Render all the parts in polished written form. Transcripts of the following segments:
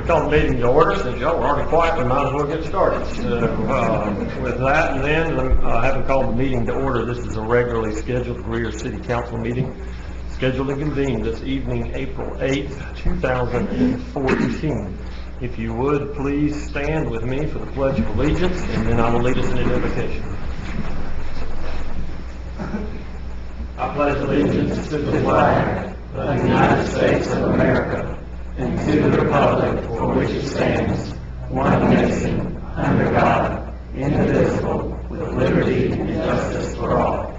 Call the meeting to order. Since y'all were already quiet, we might as well get started. So, with that, and then having called the meeting to order, this is a regularly scheduled Greer City Council meeting, scheduled and convened this evening, April 8th, 2014. If you would, please stand with me for the Pledge of Allegiance, and then I will lead us in an invocation. I pledge allegiance to the flag of the United States of America, and to the republic for which it stands, one nation, under God, indivisible, with liberty and justice for all.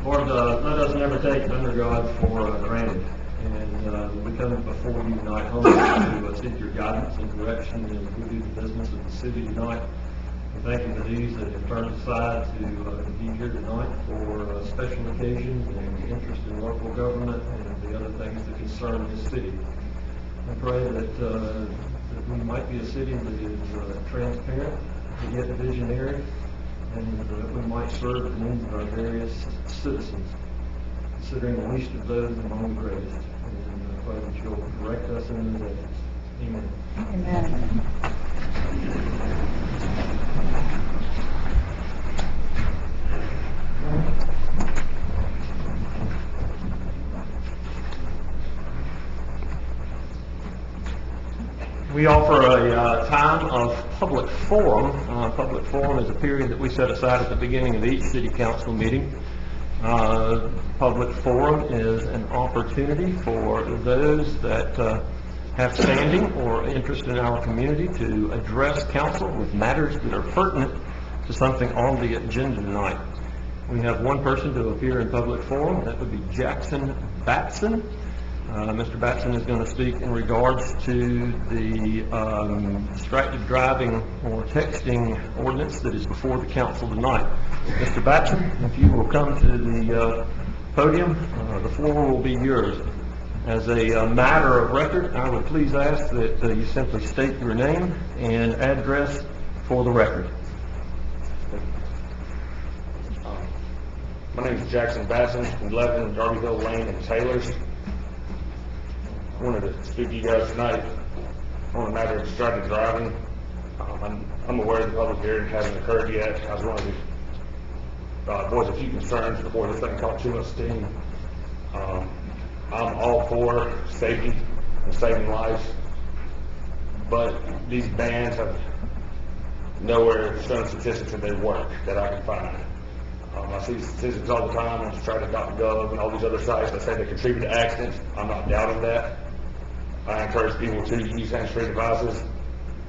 Lord, let us never take under God for granted. And we come before you tonight humbly to seek your guidance and direction as we do the business of the city tonight. We thank you for these that have turned aside to be here tonight for special occasions and interest in local government and the other things that concern this city. I pray that we might be a city that is transparent, yet visionary, and that we might serve the needs of our various citizens, considering the least of those among the greatest. And I pray that you'll direct us in these areas. Amen. Amen. We offer a time of public forum. Public forum is a period that we set aside at the beginning of each city council meeting. Public forum is an opportunity for those that have standing or interest in our community to address council with matters that are pertinent to something on the agenda tonight. We have one person to appear in public forum. That would be Jackson Batson. Mr. Batson is going to speak in regards to the distracted driving or texting ordinance that is before the council tonight. Mr. Batson, if you will come to the podium, the floor will be yours. As a matter of record, I would please ask that you simply state your name and address for the record. My name is Jackson Batson, 11 Darbyville Lane in Taylors. I wanted to speak to you guys tonight on a matter of distracted driving. I'm aware the public hearing hasn't occurred yet. I was wanting to voice a few concerns before this thing caught too much steam. I'm all for safety and saving lives, but these bans have nowhere shown statistics that they work that I can find. I see statistics all the time on Strike.gov and all these other sites that say they contribute to accidents. I'm not doubting that. I encourage people to use hands-free devices,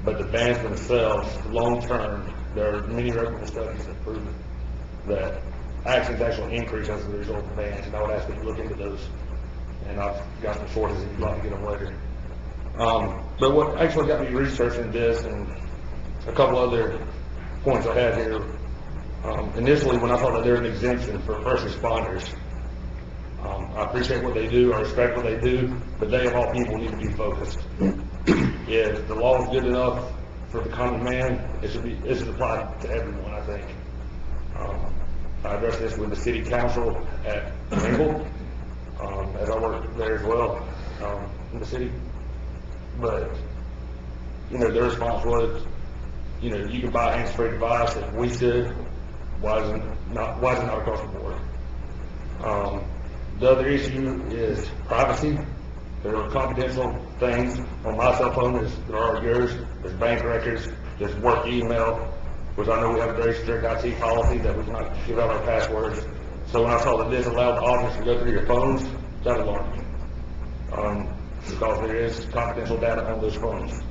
but the bans themselves, long-term, there are many reputable studies that prove that accidents actually increase as a result of bans, and I would ask that you look into those. And I've got some sources if you'd like to get them later. But what actually got me researching this and a couple other points I had here, initially when I thought that there was an exemption for first responders, I appreciate what they do, I respect what they do, but they of all people need to be focused. If the law is good enough for the common man, it should apply to everyone, I think. I addressed this with the city council at Ringgold, as I work there as well, in the city. But, their response was, you can buy a hands-free device, and we should. Why is it not across the board? The other issue is privacy. There are confidential things on my cell phone as there are yours. There's bank records, there's work email, which I know we have a very strict IT policy that we cannot give out our passwords. So when I saw that this allowed the officers to go through your phones, that alarmed me. Because there is confidential data on those phones.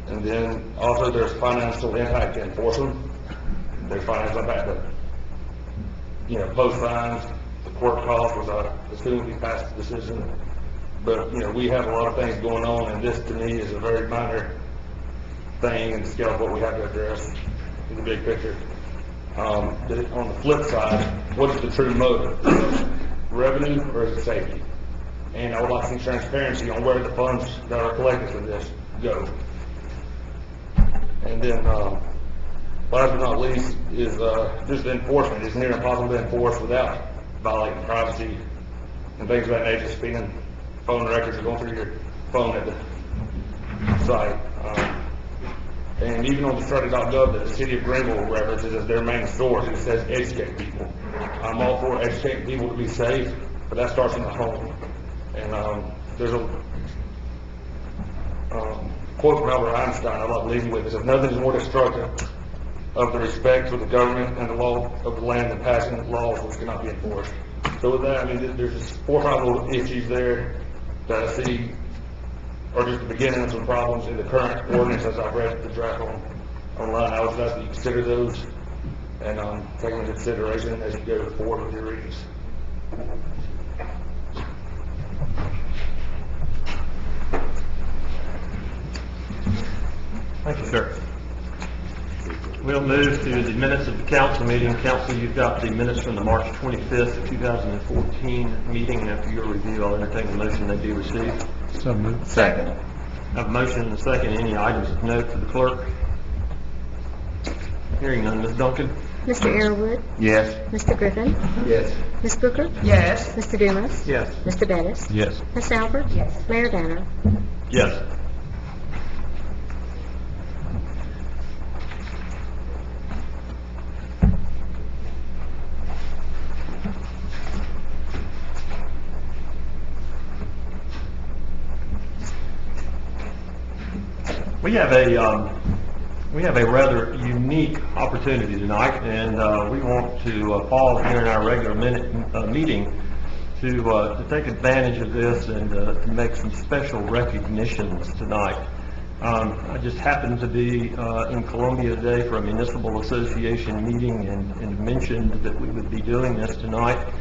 And then also there's financial impact to enforce them. There's financial impact to, post fines. The court cost was assuming we passed the decision. But, we have a lot of things going on, and this to me is a very minor thing in the scale of what we have to address in the big picture. On the flip side, what is the true motive? Revenue or is it safety? And I would like to see transparency on where the funds that are collected for this go. And then, last but not least, is just the enforcement. It's near impossible to enforce without violating privacy and things of that nature, spinning phone records or going through your phone at the site. And even on the study.gov that the city of Greenville references as their main source, it says educate people. I'm all for educating people to be safe, but that starts in the home. And there's a quote from Albert Einstein I love leaving with. It says, nothing is more destructive of the respect for the government and the law of the land than passing laws which cannot be enforced. So with that, I mean, there's just 4 or 5 little issues there that I see are just the beginning of some problems in the current ordinance as I've read the draft online. I would ask that you consider those and take them into consideration as you go forward with your readings. Thank you, sir. We'll move to the minutes of the council meeting. Council, you've got the minutes from the March 25th, 2014 meeting, and after your review, I'll entertain a motion they be received. So moved. Second. I have a motion and a second. Any items of note to the clerk? Hearing none. Ms. Duncan? Mr. Arrowood, Yes. Mr. Griffin, Yes. Ms. Booker, Yes. Mr. Dumas, Yes. Mr. Bettis, Yes. Ms. Albert, Mayor Danner. Yes. We have a rather unique opportunity tonight, and we want to pause during our regular meeting to take advantage of this and to make some special recognitions tonight. I just happened to be in Columbia today for a municipal association meeting and mentioned that we would be doing this tonight,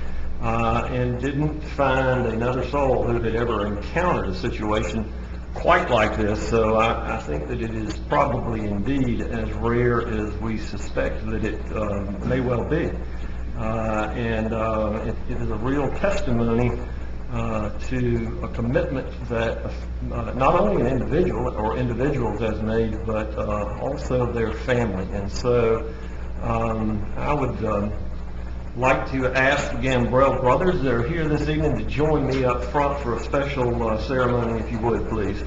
and didn't find another soul who had ever encountered a situation quite like this. So I think that it is probably indeed as rare as we suspect that it may well be. And it is a real testimony to a commitment that not only an individual or individuals has made, but also their family. And so I would like to ask the Gambrell brothers that are here this evening to join me up front for a special ceremony, if you would, please.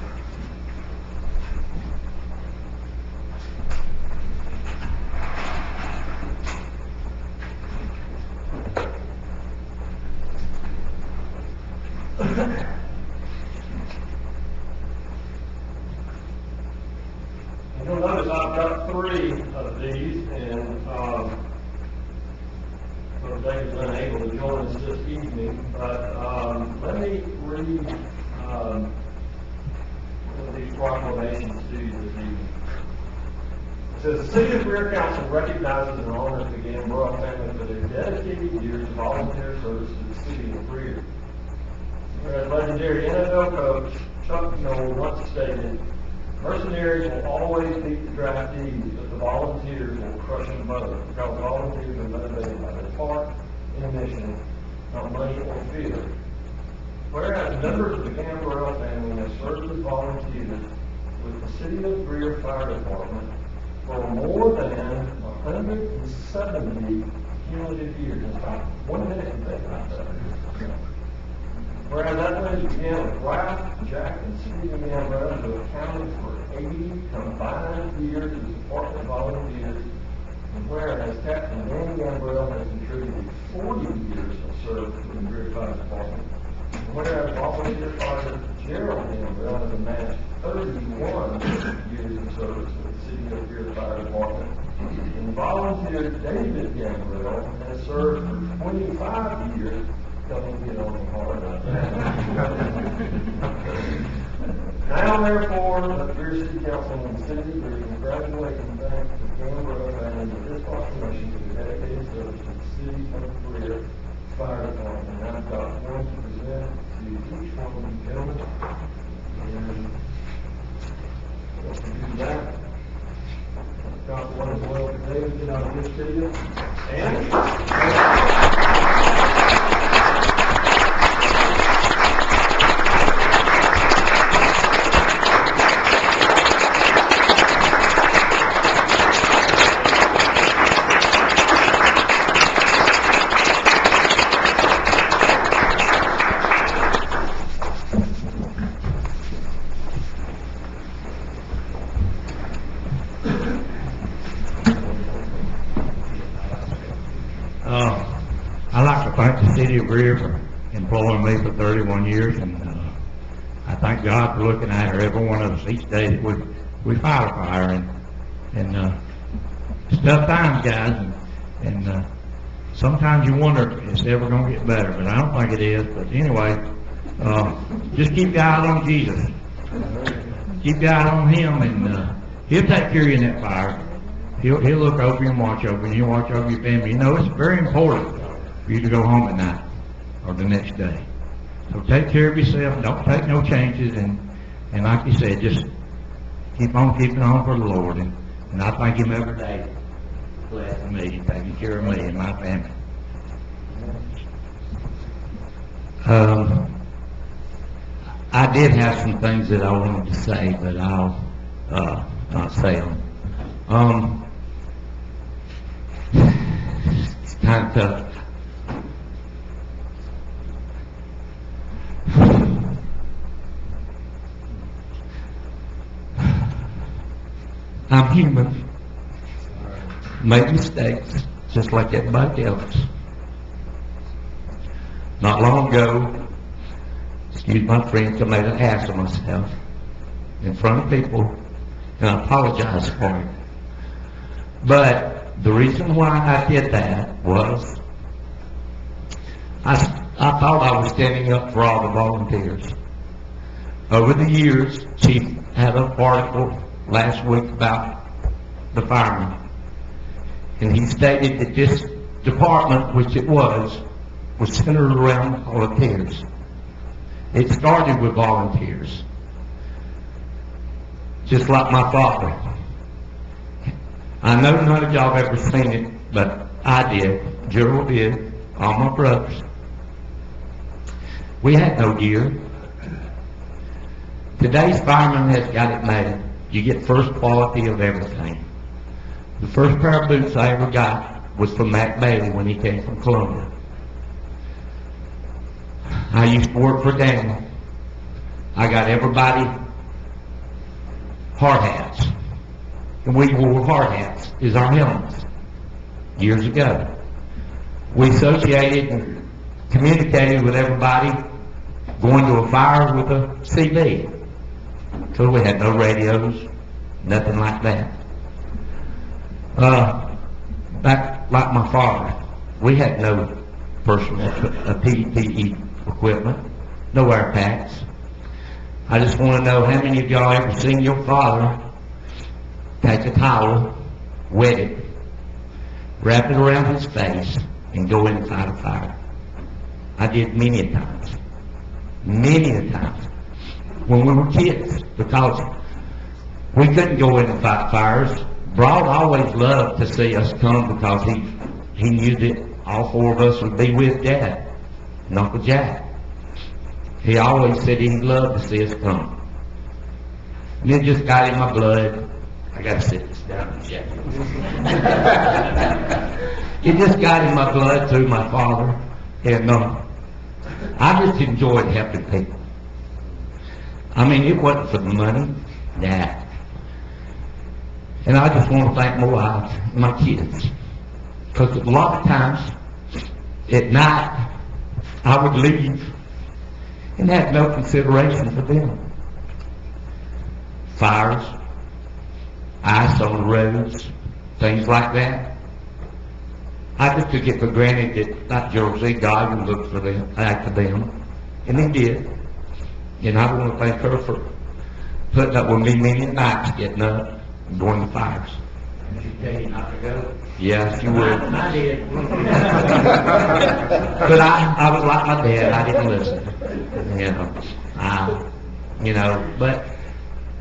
And you'll notice I've got 3 of these, and David's unable to join us this evening, but let me read one of these proclamations to you this evening. It says, the City of Greer Council recognizes and honors the Gambrell family for their dedicated years of volunteer service to the City of Greer. Whereas legendary NFL coach Chuck Noll once stated, mercenaries will always beat the draftees, but the volunteers will crush them both, because volunteers are motivated by their heart and mission, not money or fear. Whereas members of the Gambrell family have served as volunteers with the City of Greer Fire Department for more than 170 cumulative years. In fact, 1 minute and 35 seconds. Whereas athletics began with Ralph, Jack, and Steve Gambrell, who accounted for 80 combined years as department volunteers, and whereas Captain Danny Gambrell has contributed 40 years of service to the Greer Fire Department, and whereas volunteer fighter Gerald Gambrell has amassed 31 years of service with the City of Greer Fire Department, and volunteer David Gambrell has served for 25 years. Don't get on the hard about that. Now, therefore, the Greer City Council and the City of Greer congratulate and thank the Gambrell family for this proclamation to the dedicated service to the City of Greer Fire Department. And I've got one to present to each one of you gentlemen. And we'll do that. I've got one as well for David, that I'll give to you. And I'd like to thank the city of Greer for employing me for 31 years, and I thank God for looking after every one of us each day that we fight a fire, and it's tough times, guys, and sometimes you wonder if it's ever going to get better, but I don't think it is. But anyway, just keep your eyes on Jesus. Keep your eyes on Him, and He'll take care of you in that fire. He'll look over you and watch over you. He'll watch over your family. You know, it's very important for you to go home at night or the next day. So take care of yourself. Don't take no changes, and like you said, just keep on keeping on for the Lord. And I thank Him every day for blessing me, taking care of me and my family. I did have some things that I wanted to say, but I'll not say them. It's kind of tough. I'm human. Make mistakes, just like everybody else. Not long ago, excuse my French, I made an ass of myself in front of people, and I apologize for it. But the reason why I did that was I thought I was standing up for all the volunteers. Over the years, Chief had an article last week about the firemen, and he stated that this department, which it was centered around volunteers. It started with volunteers, just like my father. I know none of y'all ever seen it, but I did. Gerald did. All my brothers. We had no gear. Today's fireman has got it made. You get first quality of everything. The first pair of boots I ever got was from Matt Bailey when he came from Columbia. I used to work for Daniel. I got everybody hard hats. And we wore hard hats as our helmets years ago. We associated and communicated with everybody going to a fire with a CD. So we had no radios, nothing like that. Back like my father, we had no personal PPE equipment, no air packs. I just want to know how many of y'all ever seen your father take a towel, wet it, wrap it around his face, and go in and fight a fire. I did many a times. Many a times. When we were kids, because we couldn't go in and fight fires. Broad always loved to see us come because he knew that all four of us would be with Dad, and Uncle Jack. He always said he loved to see us come. And it just got in my blood. I got to sit this down and check. It just got in my blood through my father, and I just enjoyed helping people. I mean, it wasn't for the money, nah. And I just want to thank my wife and my kids, because a lot of times at night I would leave and have no consideration for them. Fires, ice on the roads, things like that. I just took it for granted that, like Gerald said, God would look for them, after them, and He did. And I want to thank her for putting up with me many nights, getting up and going to fires. Did she tell you not to go? Yes, you would. I did. But I was like my dad. I didn't listen.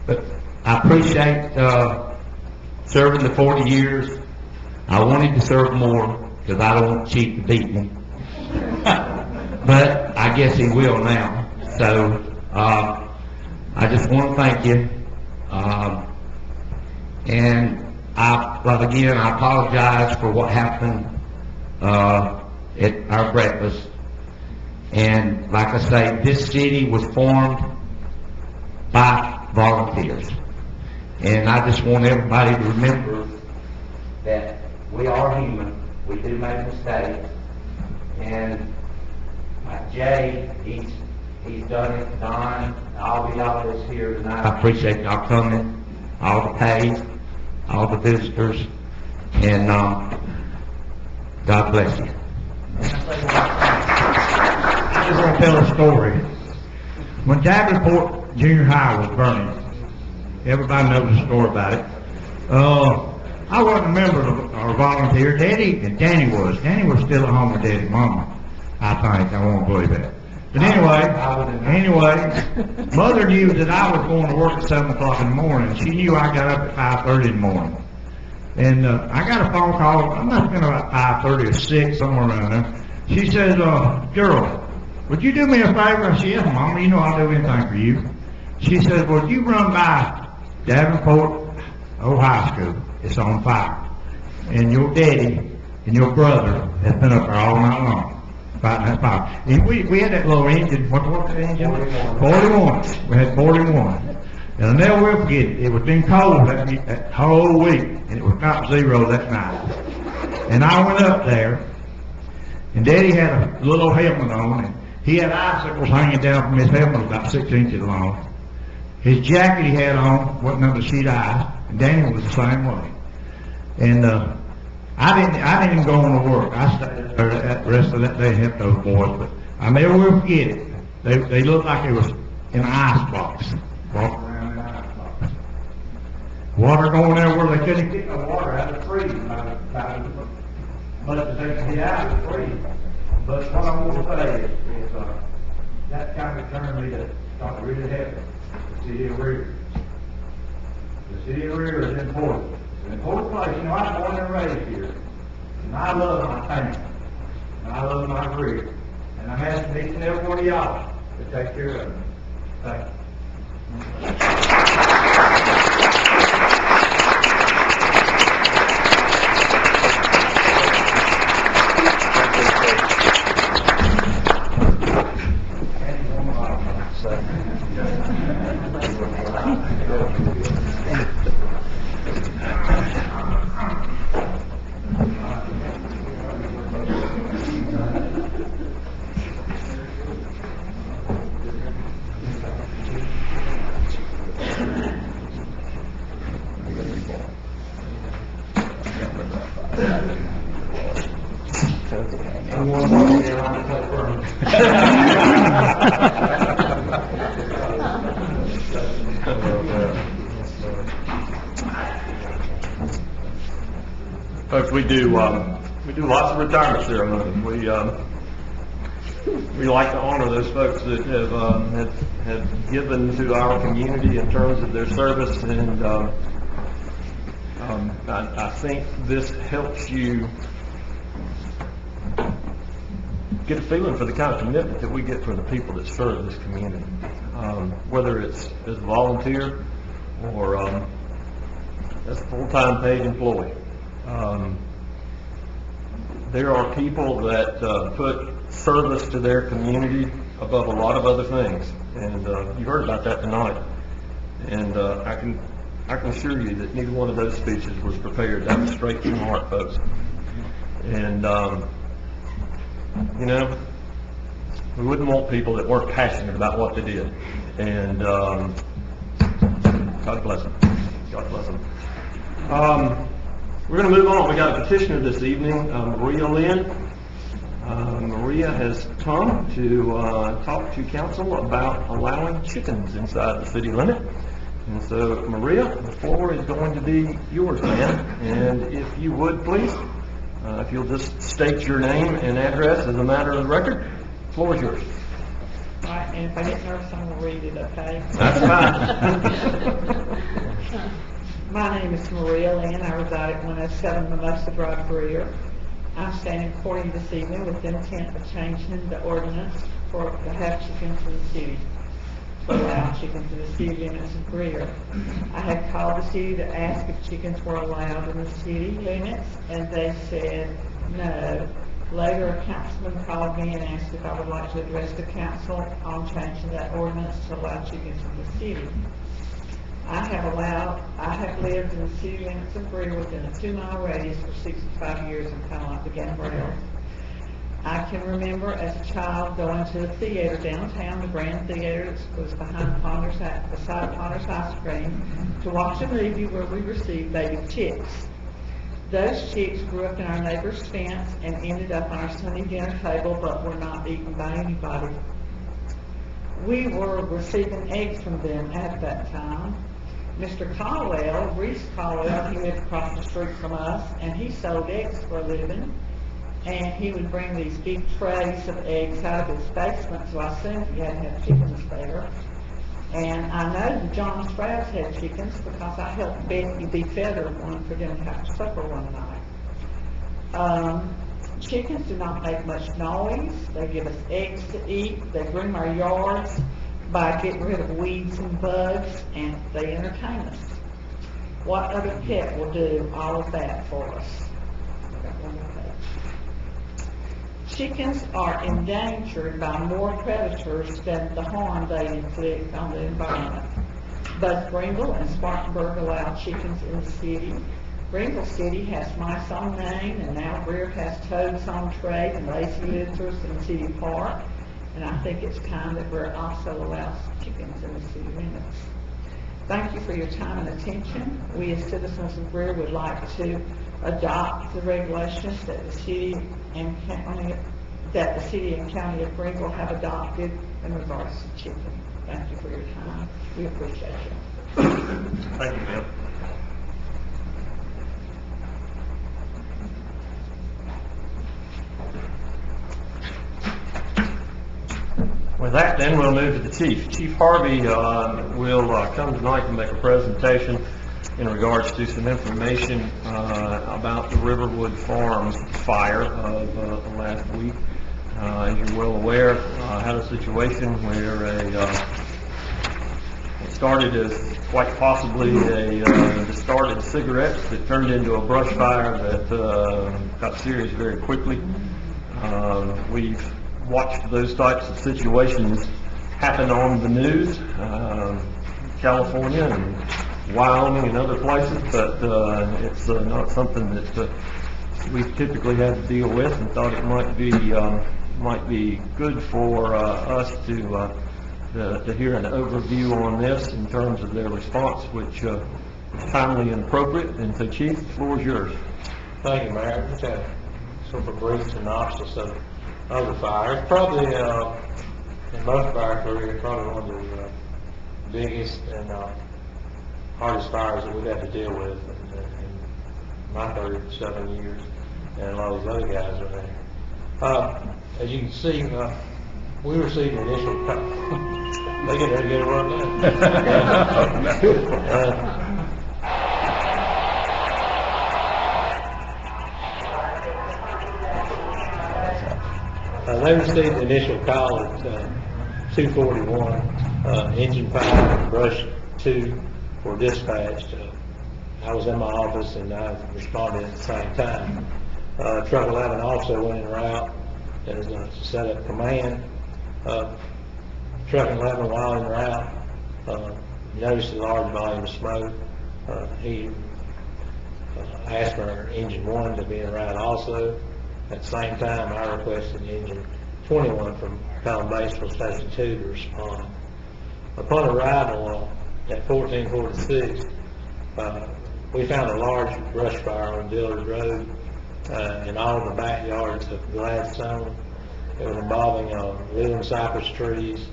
But I appreciate serving the 40 years. I wanted to serve more because I don't want Chief to beat me. But I guess he will now. So I just want to thank you. And again, I apologize for what happened at our breakfast. And like I say, this city was formed by volunteers. And I just want everybody to remember that we are human. we do make mistakes. And like Jay, he's done it, Don, all of y'all that's here tonight. I appreciate y'all coming, all the pays, all the visitors, and God bless you. I just want to tell a story. When Davenport Junior High was burning, everybody knows the story about it. I wasn't a member of our volunteer. Daddy and Danny was. Danny was still at home with Daddy and Mama, I think. I won't believe that. But anyway, Mother knew that I was going to work at 7 o'clock in the morning. She knew I got up at 5:30 in the morning. And I got a phone call, I must have been about 5:30 or 6, somewhere around there. She says, Gerald, would you do me a favor? I said, yes, Mama, you know I'll do anything for you. She says, well, you run by Davenport Old High School. It's on fire. And your daddy and your brother has been up there all night long fighting that fire. And we had that little engine, what was the engine? 41. We had 41. And I'll never will forget it. It was been cold that whole week, and it was about 0 that night. And I went up there, and Daddy had a little helmet on, and he had icicles hanging down from his helmet about 6 inches long. His jacket he had on wasn't under sheet ice, and Danny was the same way. And I didn't go on to work. I stayed there the rest of that day and helped those boys, but I never will forget it. They looked like it was in an ice box. Walking around in an ice box. Water going there where they couldn't get no water out of the freeze. But if they could get out of the freeze. But what I want to say is that kind of turned me to start really happy. The city of Greer. The city of Greer is important. It's an important place. You know, I was born and raised here. And I love my town. And I love my Greer. And I'm asking each and every one of y'all to take care of me. Thank you. Folks, we do lots of retirement ceremonies. We like to honor those folks that have given to our community in terms of their service, and I think this helps you get a feeling for the kind of commitment that we get from the people that serve this community, whether it's as a volunteer or as a full-time paid employee. There are people that put service to their community above a lot of other things, and you heard about that tonight. And I can assure you that neither one of those speeches was prepared. That was straight from the heart, folks. And you know, we wouldn't want people that weren't passionate about what they did. And God bless them. God bless them. We're going to move on. We got a petitioner this evening, Maria Lynn. Maria has come to talk to council about allowing chickens inside the city limit. And so, Maria, the floor is going to be yours, ma'am. And if you would, please, if you'll just state your name and address as a matter of the record, the floor is yours. All right, and if I get nervous, I'm going to read it, okay? That's fine. My name is Maria Lynn. I reside at 107 Mimosa Drive, Greer. I'm standing before you this evening with the intent of changing the ordinance to have chickens in the city, to allow chickens in the city limits of Greer. I had called the city to ask if chickens were allowed in the city limits, and they said no. Later, a councilman called me and asked if I would like to address the council on changing that ordinance to allow chickens in the city. I have lived in the city limits of Greer within a 2-mile radius for 65 years and kind of like the Gambrels. I can remember as a child going to the theater downtown, the Grand Theater was beside Ponder's Ice Cream, to watch a movie where we received baby chicks. Those chicks grew up in our neighbor's fence and ended up on our Sunday dinner table, but were not eaten by anybody. We were receiving eggs from them at that time. Mr. Caldwell, Reese Caldwell, he lived across the street from us, and he sold eggs for a living. And he would bring these big trays of eggs out of his basement, so I assumed he had to have chickens there. And I know the John Sprouts had chickens because I helped Becky defeather one for them to have supper one night. Chickens do not make much noise. They give us eggs to eat. They groom our yards by getting rid of weeds and bugs, and they entertain us. What other pet will do all of that for us? Chickens are endangered by more predators than the harm they inflict on the environment. Both Greenville and Spartanburg allow chickens in the city. Greenville City has mice on name, and now Greer has toads on trade and lazy lizards in City Park. And I think it's time that Greer also allows chickens in the city limits. Thank you for your time and attention. We as citizens of Greer would like to adopt the regulations that the city and county of Greenville have adopted in regards to chicken. Thank you for your time. We appreciate you. Thank you, ma'am. With that, then, we'll move to the chief. Chief Harvey will come tonight and make a presentation in regards to some information about the Riverwood Farms fire of last week. As you're well aware, had a situation where it started as quite possibly a discarded cigarettes that turned into a brush fire that got serious very quickly. We've watched those types of situations happen on the news, California and Wyoming and other places, but it's not something that we typically had to deal with, and thought it might be good for us to hear an overview on this in terms of their response, which is timely and appropriate. And so, Chief, the floor is yours. Thank you, Mayor. Just a sort of a brief synopsis of the fire. It's probably, in most of our career, probably one of the biggest and hardest fires that we've had to deal with in my 37 years, and a lot of these other guys are there. As you can see, we received initial they get ready to get it run down. They received the initial call at 2:41. Engine 5 and brush 2 were dispatched. I was in my office and I responded at the same time. Truck 11 also went en route to set up command. Truck 11, while en route, noticed a large volume of smoke. He asked for engine 1 to be en route also. At the same time, I requested engine 21 from Column Baseball Station 2 to respond. Upon arrival at 1446, we found a large brush fire on Dillard Road in all of the backyards of Gladstone. It was involving living cypress trees,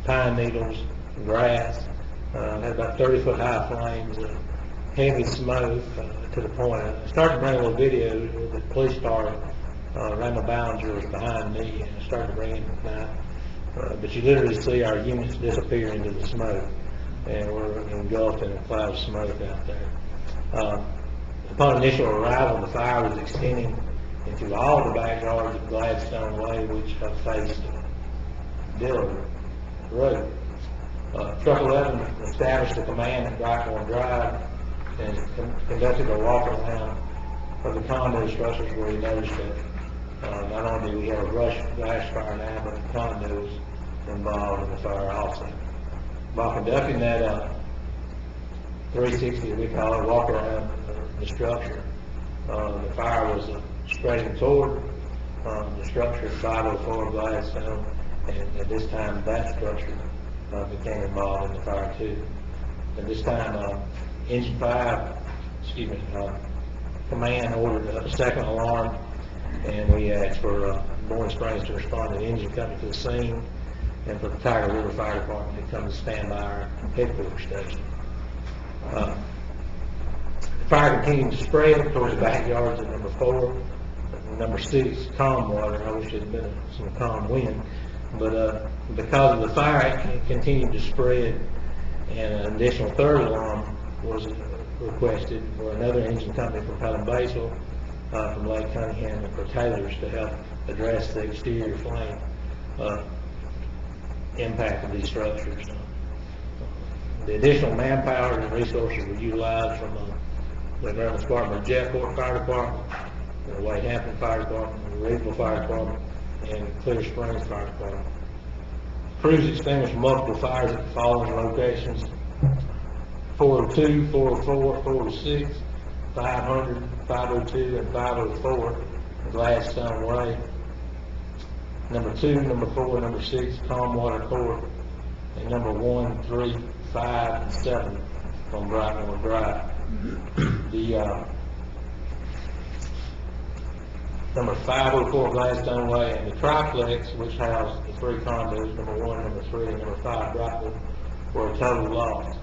pine needles, grass. Had about 30-foot high flames, heavy smoke to the point. I started to bring a little video. The police car, Randall Ballinger, was behind me, and I started to bring him tonight. But you literally see our units disappear into the smoke, and we're engulfed in a cloud of smoke out there. Upon initial arrival, the fire was extending into all the backyards of Gladstone Way, which faced Dillard Road. Truck 11 established a command at Brightmore Drive and conducted a walk around of the condo structures, where he noticed that not only do we have a brush fire now, but the condo was involved in the fire also. While conducting that 360, we call it, walk around the structure, the fire was spreading toward the structure at 504 Gladstone, and at this time that structure became involved in the fire too. At this time, Engine 5, Command ordered a second alarm, and we asked for Bourne Springs to respond to the engine company to the scene, and for the Tiger River Fire Department to come and stand by our headquarters station. The fire continued to spread towards the backyards at number 4. Number 6, calm water. I wish it had been some calm wind, but because of the fire, it continued to spread, and an additional third alarm was requested for another engine company from Pelham Basel, from Lake Cunningham, and for Taylor's to help address the exterior flame impact of these structures. The additional manpower and resources were utilized from the Maryland Spartanburg Jetport Fire Department, the White Hampton Fire Department, the Regional Fire Department, and Clear Springs Fire Department. Crews extinguished multiple fires at the following locations: 402, 404, 406, 500, 502, and 504 Gladstone Way. Number 2, number 4, number 6, Calm Water Court, and number 1, 3, 5, and 7 on Brightmore Drive. The number 504 Gladstone Way and the triplex, which housed the 3 condos, number 1, number 3, and number 5 Brightmore, were a total loss.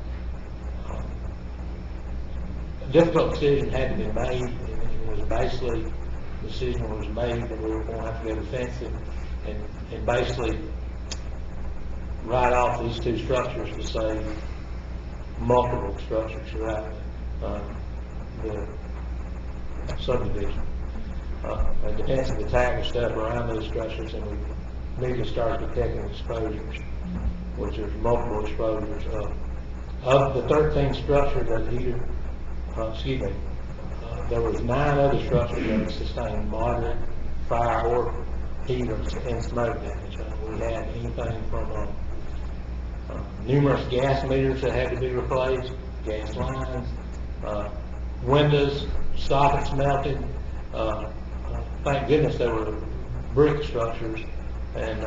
A difficult decision had to be made, and it was basically, the decision was made that we were going to have to go defensive and basically write off these 2 structures to save multiple structures throughout the subdivision. A defensive attack was set up around those structures, and we immediately started detecting exposures, which are multiple exposures. Of the 13 structures that heated, there was 9 other structures that sustained moderate fire or heat and smoke damage. We had anything from numerous gas meters that had to be replaced, gas lines, windows, sockets melted. Thank goodness there were brick structures, and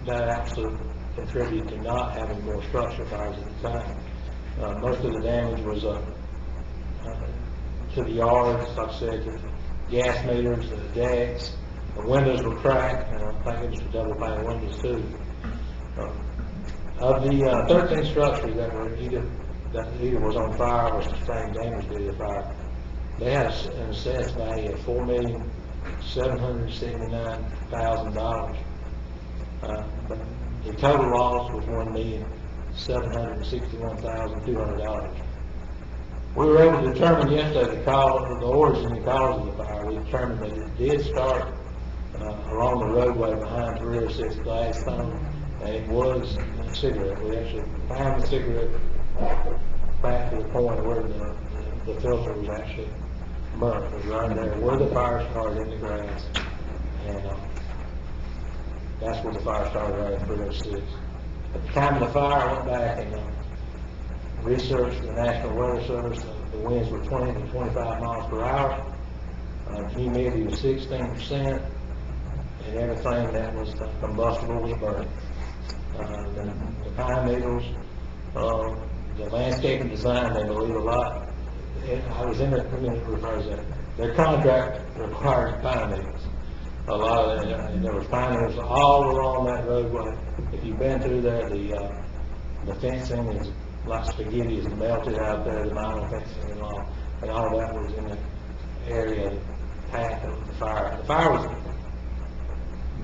that actually contributed to not having more structure fires at the time. Most of the damage was to the yards, like I said, to the gas meters, the decks. The windows were cracked, and thank goodness for double pane windows too. Of the 13 structures that either was on fire or sustained damage due to the fire, they had an assessed value of $4,779,000. But the total loss was $1,761,200. We were able to determine yesterday the origin and cause of the fire. We determined that it did start along the roadway behind 306 Gladstone, and it was a cigarette. We actually found the cigarette back to the point where the filter was actually burnt. It was right there where the fire started, in the grass, and that's where the fire started, right at 306. At the time of the fire, I went back and researched the National Weather Service. The winds were 20 to 25 miles per hour. Humidity was 16%, and everything that was combustible was burnt. The pine needles, the landscaping design, they believe a lot. I was in it, their contract required pine needles. A lot of them, and there was pine needles all along that roadway. If you've been through there, the fencing is like spaghetti, is melted out there, the vinyl fencing and all that was in the area path of the fire. The fire was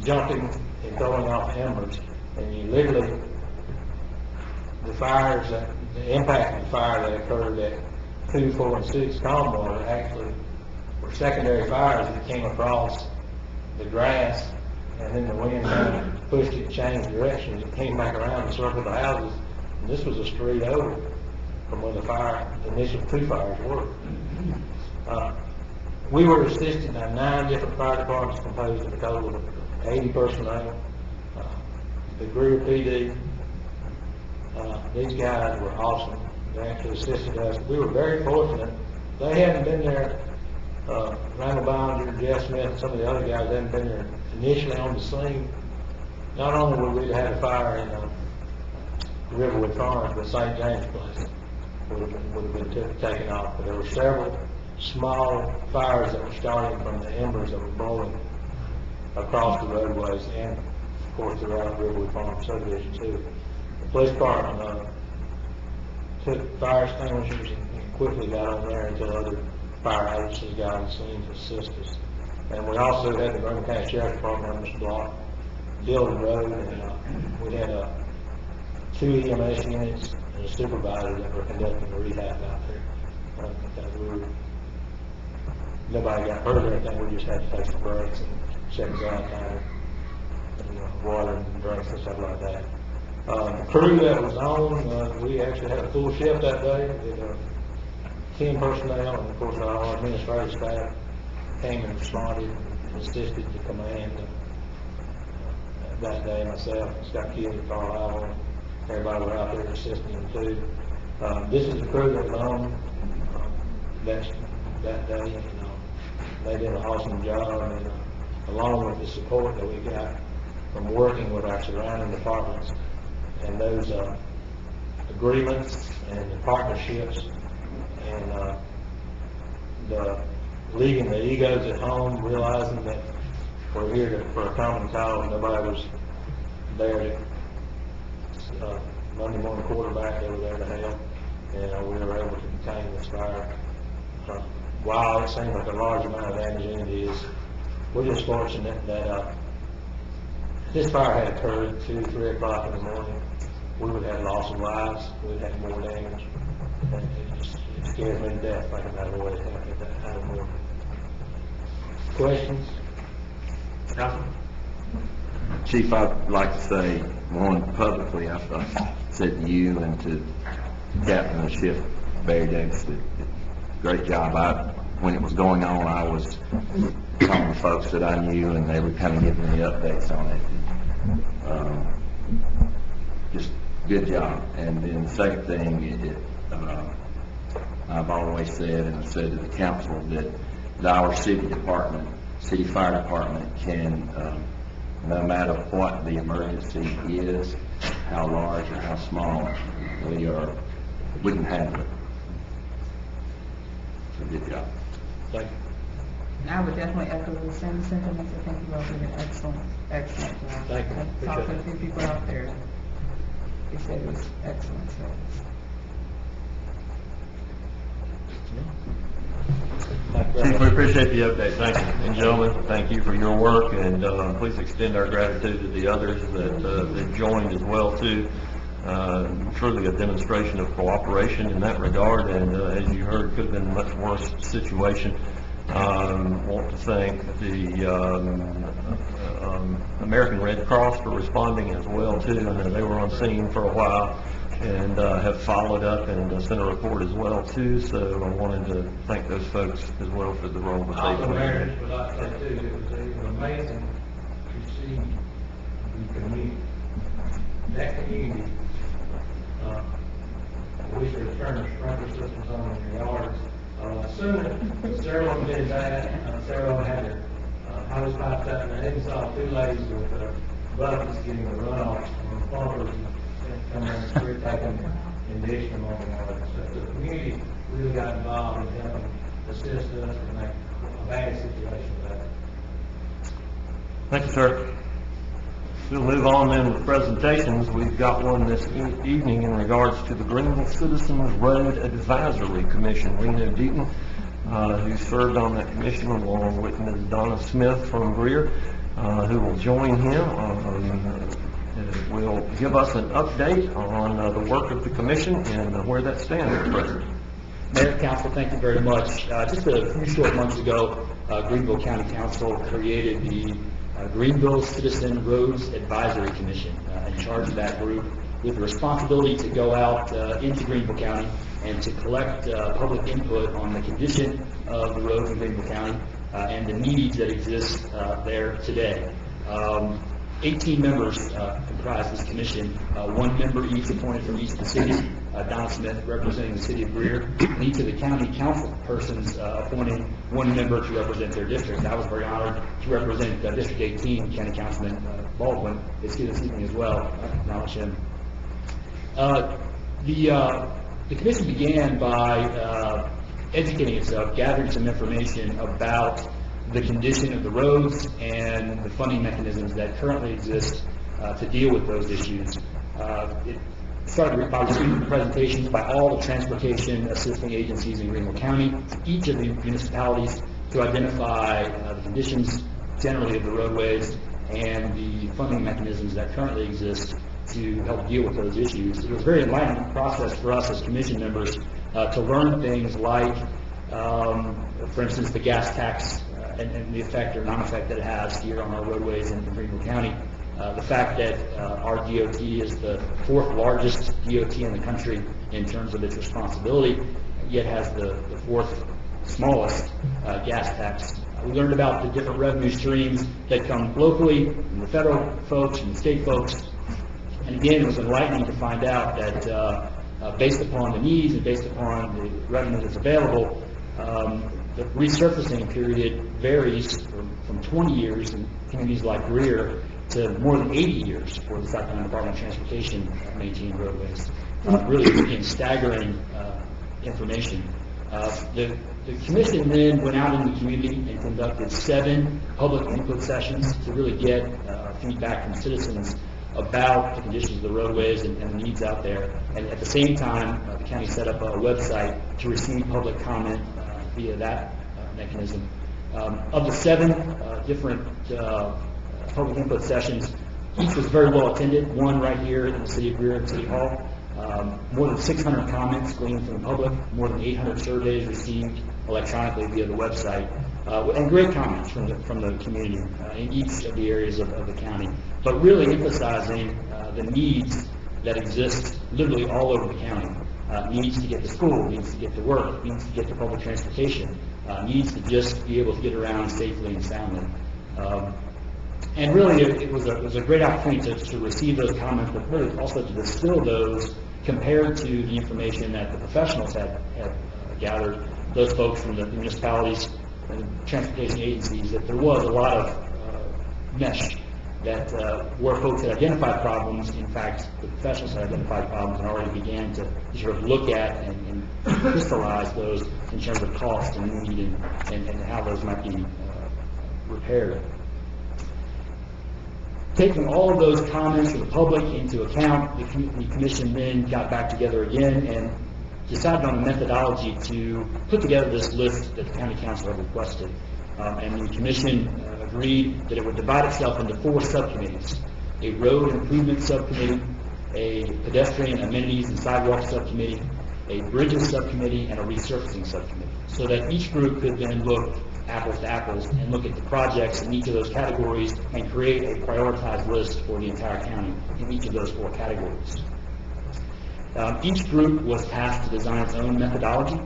jumping and throwing off embers, and you literally, the impact of the fire that occurred at 2, 4, and 6 Calm Water actually were secondary fires that came across the grass, and then the wind pushed it, changed directions, it came back around and circled the houses, and this was a street over from where the initial 2 fires were. We were assisted by 9 different fire departments composed of a total of 80 personnel. The Greer PD, These guys were awesome. They actually assisted us. We were very fortunate. They hadn't been there, Randall Bounder, Jeff Smith, and some of the other guys hadn't been there initially on the scene. Not only would we have had a fire in Riverwood Farms, but St. James Place would have been taken off. But there were several small fires that were starting from the embers that were blowing across the roadways and, of course, throughout Riverwood Farm subdivision too. The police department took fire extinguishers and quickly got on there until other fire agencies got on the scene to assist us. And we also had the Birmingham County Sheriff's Department on this block, Gilded Road, and we had 2 EMS units and a supervisor that were conducting the rehab out there. Because nobody got hurt or anything, we just had to take some breaks and check the ground time and water and drinks and stuff like that. The crew that was on, we actually had a full shift that day. We had 10 personnel, and of course our administrative staff came and responded and assisted the command that day. Myself, Scott Keeley, Carl Howell, everybody were out there assisting them too. This is the crew that was on that day. They did an awesome job, and along with the support that we got from working with our surrounding departments and those agreements and the partnerships and the leaving the egos at home, realizing that we're here for a common cause. Nobody was there to Monday morning quarterback. They were there to help, and we were able to contain this fire. While it seemed like a large amount of damage in it is, we're just fortunate that this fire had occurred 2, 3 o'clock in the morning. We would have loss of lives. We'd have more damage. And it scares me to death thinking about the way it happened at that time of morning. Questions? Chief, I'd like to say, one, publicly, I've said to you and to Captain of the ship, Barry Davis, that great job. When it was going on, I was talking to folks that I knew, and they were kind of giving me updates on it. Just good job. And then the second thing, I've always said, and I've said to the council, that our city fire department can, no matter what the emergency is, how large or how small, we can handle it. So good job. Thank you. And I would definitely echo the same sentiments. I think you all did an excellent job. Thank you. I talked to a few people out there. They said it was excellent. So. Chief, we appreciate the update. Thank you. And gentlemen, thank you for your work, and please extend our gratitude to the others that joined as well too. Truly a demonstration of cooperation in that regard, and as you heard, could have been a much worse situation. Want to thank the American Red Cross for responding as well too. I know they were on scene for a while and have followed up and sent a report as well too. So I wanted to thank those folks as well for the role that they played. But I say too, it was amazing to see the community. That community, we should have turned the sprinkler systems on in your yards. Soon, several of them did that. Several of them had their hose pipes out, and I even saw 2 ladies with buckets getting the runoff from the pumpers and coming in the street taking and dishing them on the water. So the community really got involved in helping assist us to make a bad situation better. Thank you, sir. We'll move on then with presentations. We've got one this evening in regards to the Greenville Citizens Road Advisory Commission. Reno Deaton, who served on that commission along with Ms. Donna Smith from Greer, who will join him, will give us an update on the work of the commission and where that stands at present. Mayor, Council, thank you very much. Just a few short months ago, Greenville County Council created the Greenville Citizen Roads Advisory Commission, in charge of that group, with the responsibility to go out into Greenville County and to collect public input on the condition of the roads in Greenville County and the needs that exist there today. 18 members comprise this commission, one member each appointed from each of the cities, Don Smith representing the city of Greer, and each of the county council persons appointing one member to represent their district. I was very honored to represent District 18, County Councilman Baldwin is here this evening as well. I acknowledge him. The commission began by educating itself, gathering some information about the condition of the roads and the funding mechanisms that currently exist to deal with those issues. It started by receiving presentations by all the transportation assisting agencies in Greenville County, each of the municipalities, to identify the conditions generally of the roadways and the funding mechanisms that currently exist to help deal with those issues. It was a very enlightening process for us as commission members to learn things like, for instance, the gas tax and the effect or non-effect that it has here on our roadways in Greenville County. The fact that our DOT is the fourth largest DOT in the country in terms of its responsibility, yet has the fourth smallest gas tax. We learned about the different revenue streams that come locally from the federal folks and the state folks. And again, it was enlightening to find out that based upon the needs and based upon the revenue that's available, the resurfacing period varies from 20 years in communities like Greer to more than 80 years for the South Carolina Department of Transportation maintained roadways. Really, again, staggering information. The commission then went out in the community and conducted 7 public input sessions to really get feedback from citizens about the conditions of the roadways and the needs out there. And at the same time, the county set up a website to receive public comment via that mechanism. Of the 7 different public input sessions, each was very well attended, one right here in the city of Greer at City Hall. More than 600 comments gleaned from the public, more than 800 surveys received electronically via the website, and great comments from the community in each of the areas of the county, but really emphasizing the needs that exist literally all over the county. Needs to get to school, needs to get to work, needs to get to public transportation, needs to just be able to get around safely and soundly. And really, it was a great opportunity to receive those comments, but really also to distill those compared to the information that the professionals had gathered, those folks from the municipalities and transportation agencies, that there was a lot of mesh, that where folks had identified problems, in fact, the professionals had identified problems and already began to sort of look at and crystallize those in terms of cost and need and how those might be repaired. Taking all of those comments from the public into account, the commission then got back together again and decided on a methodology to put together this list that the county council had requested. And the commission agreed that it would divide itself into 4 subcommittees: a road improvement subcommittee, a pedestrian amenities and sidewalk subcommittee, a bridges subcommittee, and a resurfacing subcommittee, so that each group could then look apples to apples and look at the projects in each of those categories and create a prioritized list for the entire county in each of those 4 categories. Each group was tasked to design its own methodology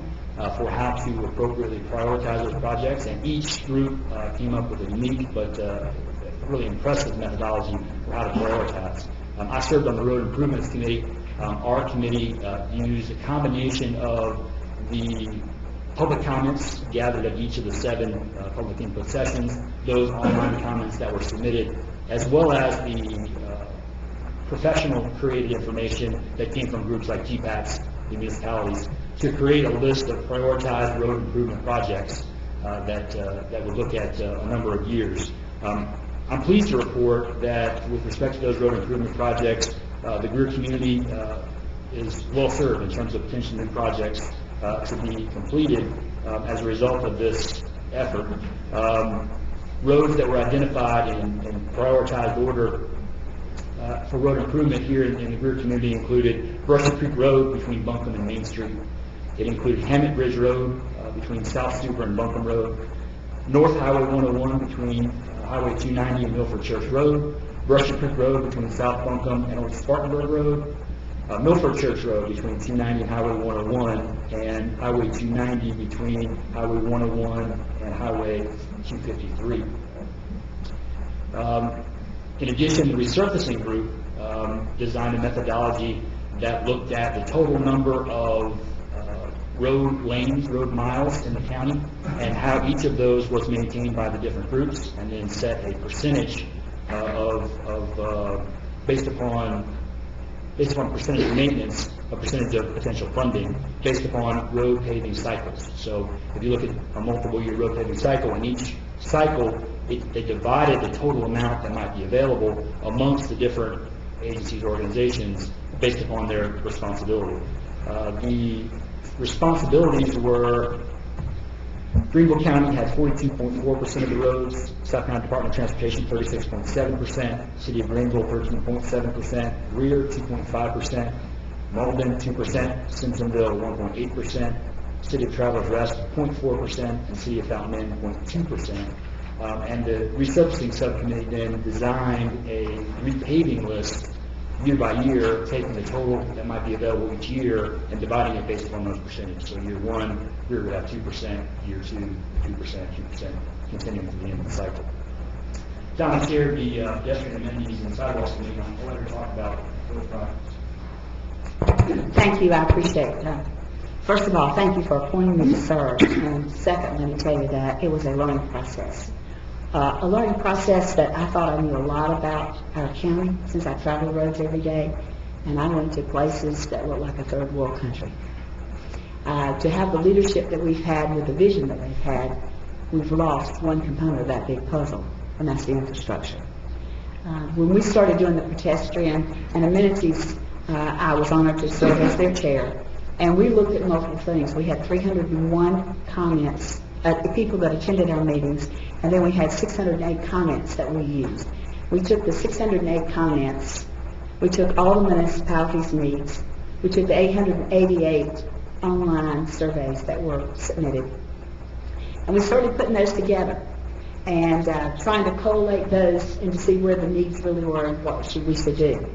for how to appropriately prioritize those projects, and each group came up with a unique but really impressive methodology for how to prioritize. I served on the Road Improvements Committee. Our committee used a combination of the public comments gathered at each of the 7 public input sessions, those online comments that were submitted, as well as the professional created information that came from groups like GPATs, the municipalities, to create a list of prioritized road improvement projects that would look at a number of years. I'm pleased to report that with respect to those road improvement projects, the Greer community is well served in terms of potential new projects to be completed as a result of this effort. Roads that were identified in prioritized order for road improvement here in the Greer community included Brushy Creek Road between Buncombe and Main Street. It included Hammett Ridge Road between South Super and Buncombe Road, North Highway 101 between Highway 290 and Milford Church Road, Brushy Creek Road between South Buncombe and Old Spartanburg Road, Milford Church Road between 290 and Highway 101, and Highway 290 between Highway 101 and Highway 253. In addition, the resurfacing group designed a methodology that looked at the total number of road lanes, road miles in the county, and how each of those was maintained by the different groups, and then set a percentage based upon percentage of maintenance, a percentage of potential funding based upon road paving cycles. So if you look at a multiple year road paving cycle, in each cycle, they divided the total amount that might be available amongst the different agencies, organizations, based upon their responsibility. The responsibilities were, Greenville County had 42.4% of the roads, South Carolina Department of Transportation 36.7%, City of Greenville 13.7%, Greer 2.5%, Malden 2%, Simpsonville 1.8%, City of Travelers Rest 0.4%, and City of Fountain Inn 0.2%. And the resurfacing subcommittee then designed a repaving list year by year, taking the total that might be available each year and dividing it based upon those percentages. So year one, Greer would have 2%, year two, 2%, 2%, continuing to the end of the cycle. John, I shared the pedestrian amenities and sidewalks committee. I'll let her talk about those projects. Thank you, I appreciate that. First of all, thank you for appointing me to serve. And second, let me tell you that it was a learning process. A learning process that I thought I knew a lot about our county, since I travel roads every day, and I went to places that look like a third world country. To have the leadership that we've had with the vision that we've had, we've lost one component of that big puzzle, and that's the infrastructure. When we started doing the pedestrian and amenities, I was honored to serve as their chair, and we looked at multiple things. We had 301 comments, the people that attended our meetings, and then we had 608 comments that we used. We took the 608 comments, we took all the municipalities' needs, we took the 888 online surveys that were submitted, and we started putting those together and trying to collate those and to see where the needs really were and what we should do.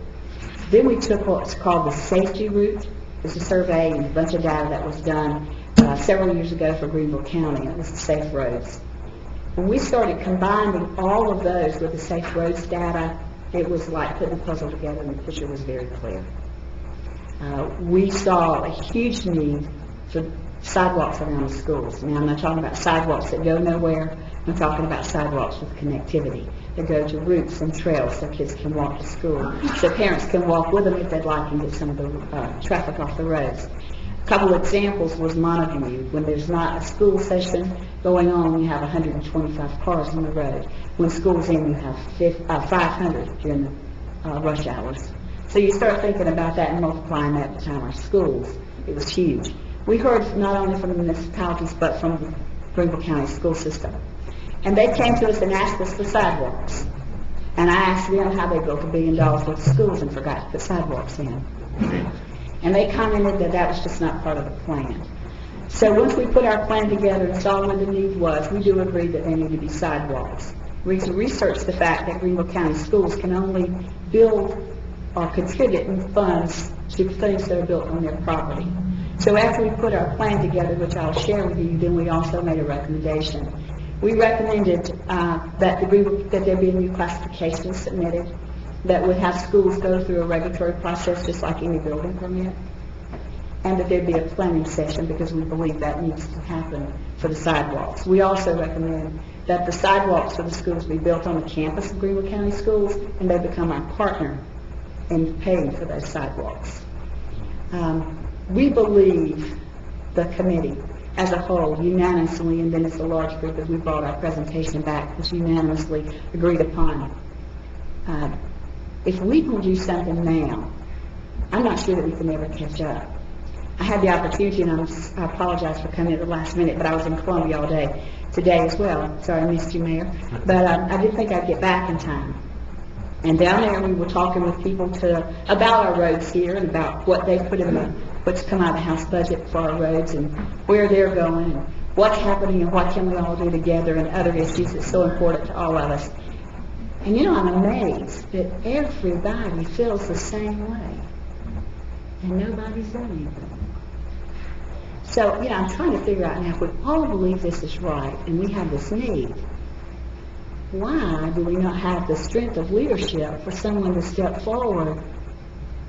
Then we took what's called the safety route. It's a survey and a bunch of data that was done several years ago for Greenville County, and it was the safe roads. When we started combining all of those with the safe roads data, it was like putting the puzzle together, and the picture was very clear. We saw a huge need for sidewalks around the schools. Now, I'm not talking about sidewalks that go nowhere. I'm talking about sidewalks with connectivity that go to routes and trails so kids can walk to school, so parents can walk with them if they'd like and get some of the traffic off the roads. A couple of examples was Montague. When there's not a school session going on, you have 125 cars on the road. When school's in, you have 500 during the rush hours. So you start thinking about that and multiplying that between our schools. It was huge. We heard not only from the municipalities, but from the Greenville County school system. And they came to us and asked us for sidewalks. And I asked them how they built $1 billion worth of schools and forgot to put sidewalks in. And they commented that that was just not part of the plan. So once we put our plan together and saw what the need was, we do agree that there need to be sidewalks. We researched the fact that Greenville County schools can only build or contribute in funds to things that are built on their property. So after we put our plan together, which I'll share with you, then we also made a recommendation. We recommended that there be a new classification submitted that would have schools go through a regulatory process just like any building permit, and that there'd be a planning session because we believe that needs to happen for the sidewalks. We also recommend that the sidewalks for the schools be built on the campus of Greenville County Schools, and they become our partner in paying for those sidewalks. We believe the committee as a whole unanimously, and then as a large group as we brought our presentation back, was unanimously agreed upon. If we can do something now, I'm not sure that we can ever catch up. I had the opportunity, and I apologize for coming at the last minute, but I was in Columbia all day today as well. Sorry I missed you, Mayor. But I didn't think I'd get back in time. And down there we were talking with people about our roads here and about what they put in what's come out of the House budget for our roads and where they're going and what's happening and what can we all do together and other issues that's so important to all of us. And you know, I'm amazed that everybody feels the same way and nobody's done anything. So, you know, I'm trying to figure out now, if we all believe this is right and we have this need, why do we not have the strength of leadership for someone to step forward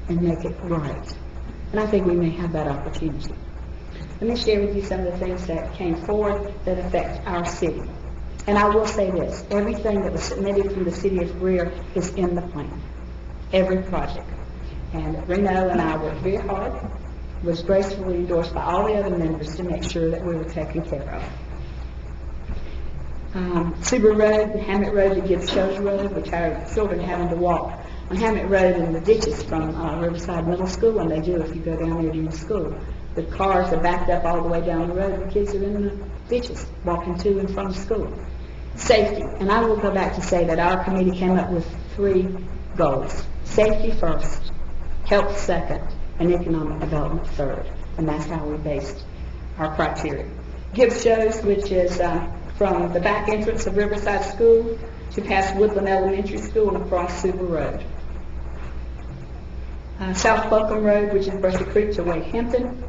and make it right? And I think we may have that opportunity. Let me share with you some of the things that came forward that affect our city. And I will say this, everything that was submitted from the city of Greer is in the plan, every project. And Reno and I worked very hard, was gracefully endorsed by all the other members to make sure that we were taken care of. Subaru Road, Hammett Road, the Gibbs Shows Road, which our children are having to walk on Hammett Road in the ditches from Riverside Middle School, and they do if you go down there during school. The cars are backed up all the way down the road, the kids are in the ditches, walking to and from school. Safety, and I will go back to say that our committee came up with 3 goals. Safety first, health second, and economic development third. And that's how we based our criteria. Gibbs Shows, which is from the back entrance of Riverside School to past Woodland Elementary School and across Subaru Road. South Buncombe Road, which is Brushy Creek to Wade Hampton.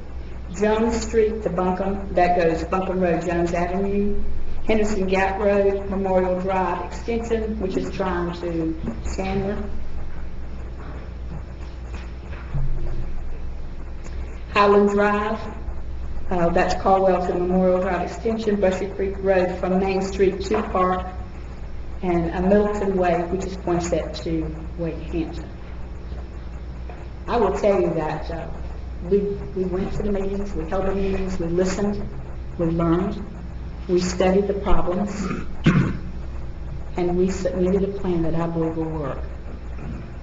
Jones Street to Buncombe, that goes Buncombe Road, Jones Avenue. Henderson Gap Road, Memorial Drive Extension, which is trying to Chandler. Highland Drive, that's Caldwell to Memorial Drive Extension, Brushy Creek Road from Main Street to Park, and Middleton Way, which is Poinsett to Wade Hampton. I will tell you that we went to the meetings, we held the meetings, we listened, we learned, we studied the problems, and we submitted a plan that I believe will work.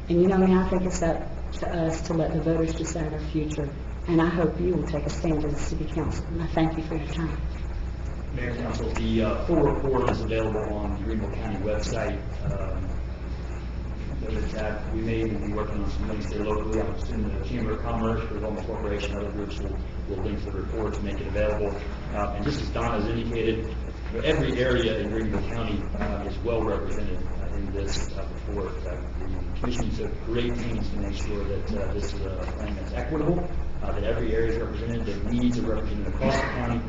And you know, now I think it's up to us to let the voters decide our future. And I hope you will take a stand as a city council. And I thank you for your time. Mayor and Council, the full report is available on the Greenville County website. That we may even be working on some links there locally. I'm assuming the Chamber of Commerce, the Development Corporation, other groups will link to the report to make it available. And just as Donna has indicated, every area in Greenville County is well represented in this report. The Commission took great pains to make sure that this is a plan that's equitable, that every area is represented, that needs are represented across the county,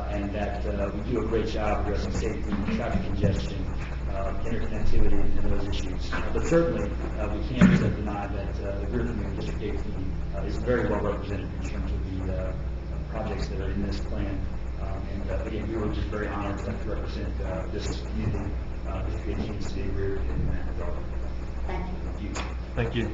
and that we do a great job addressing safety, traffic congestion, interconnectivity, and those issues. But certainly, we can't deny that the Greer Community District 18 is very well represented in terms of the projects that are in this plan. And again, we were just very honored to represent this community, District 18 City of Greer in that regard. Thank you. Thank you.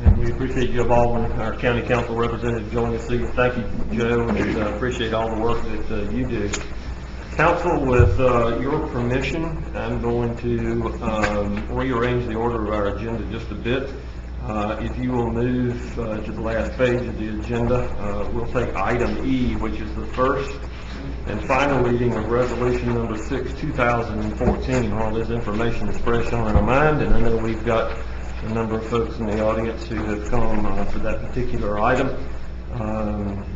And we appreciate Joe Baldwin, our county council representative, joining us. Thank you, Joe, and appreciate all the work that you do. Council, with your permission, I'm going to rearrange the order of our agenda just a bit. If you will move to the last page of the agenda, we'll take item E, which is the first and final reading of resolution number 6, 2014. All this information is fresh on our mind, and I know we've got a number of folks in the audience who have come for that particular item.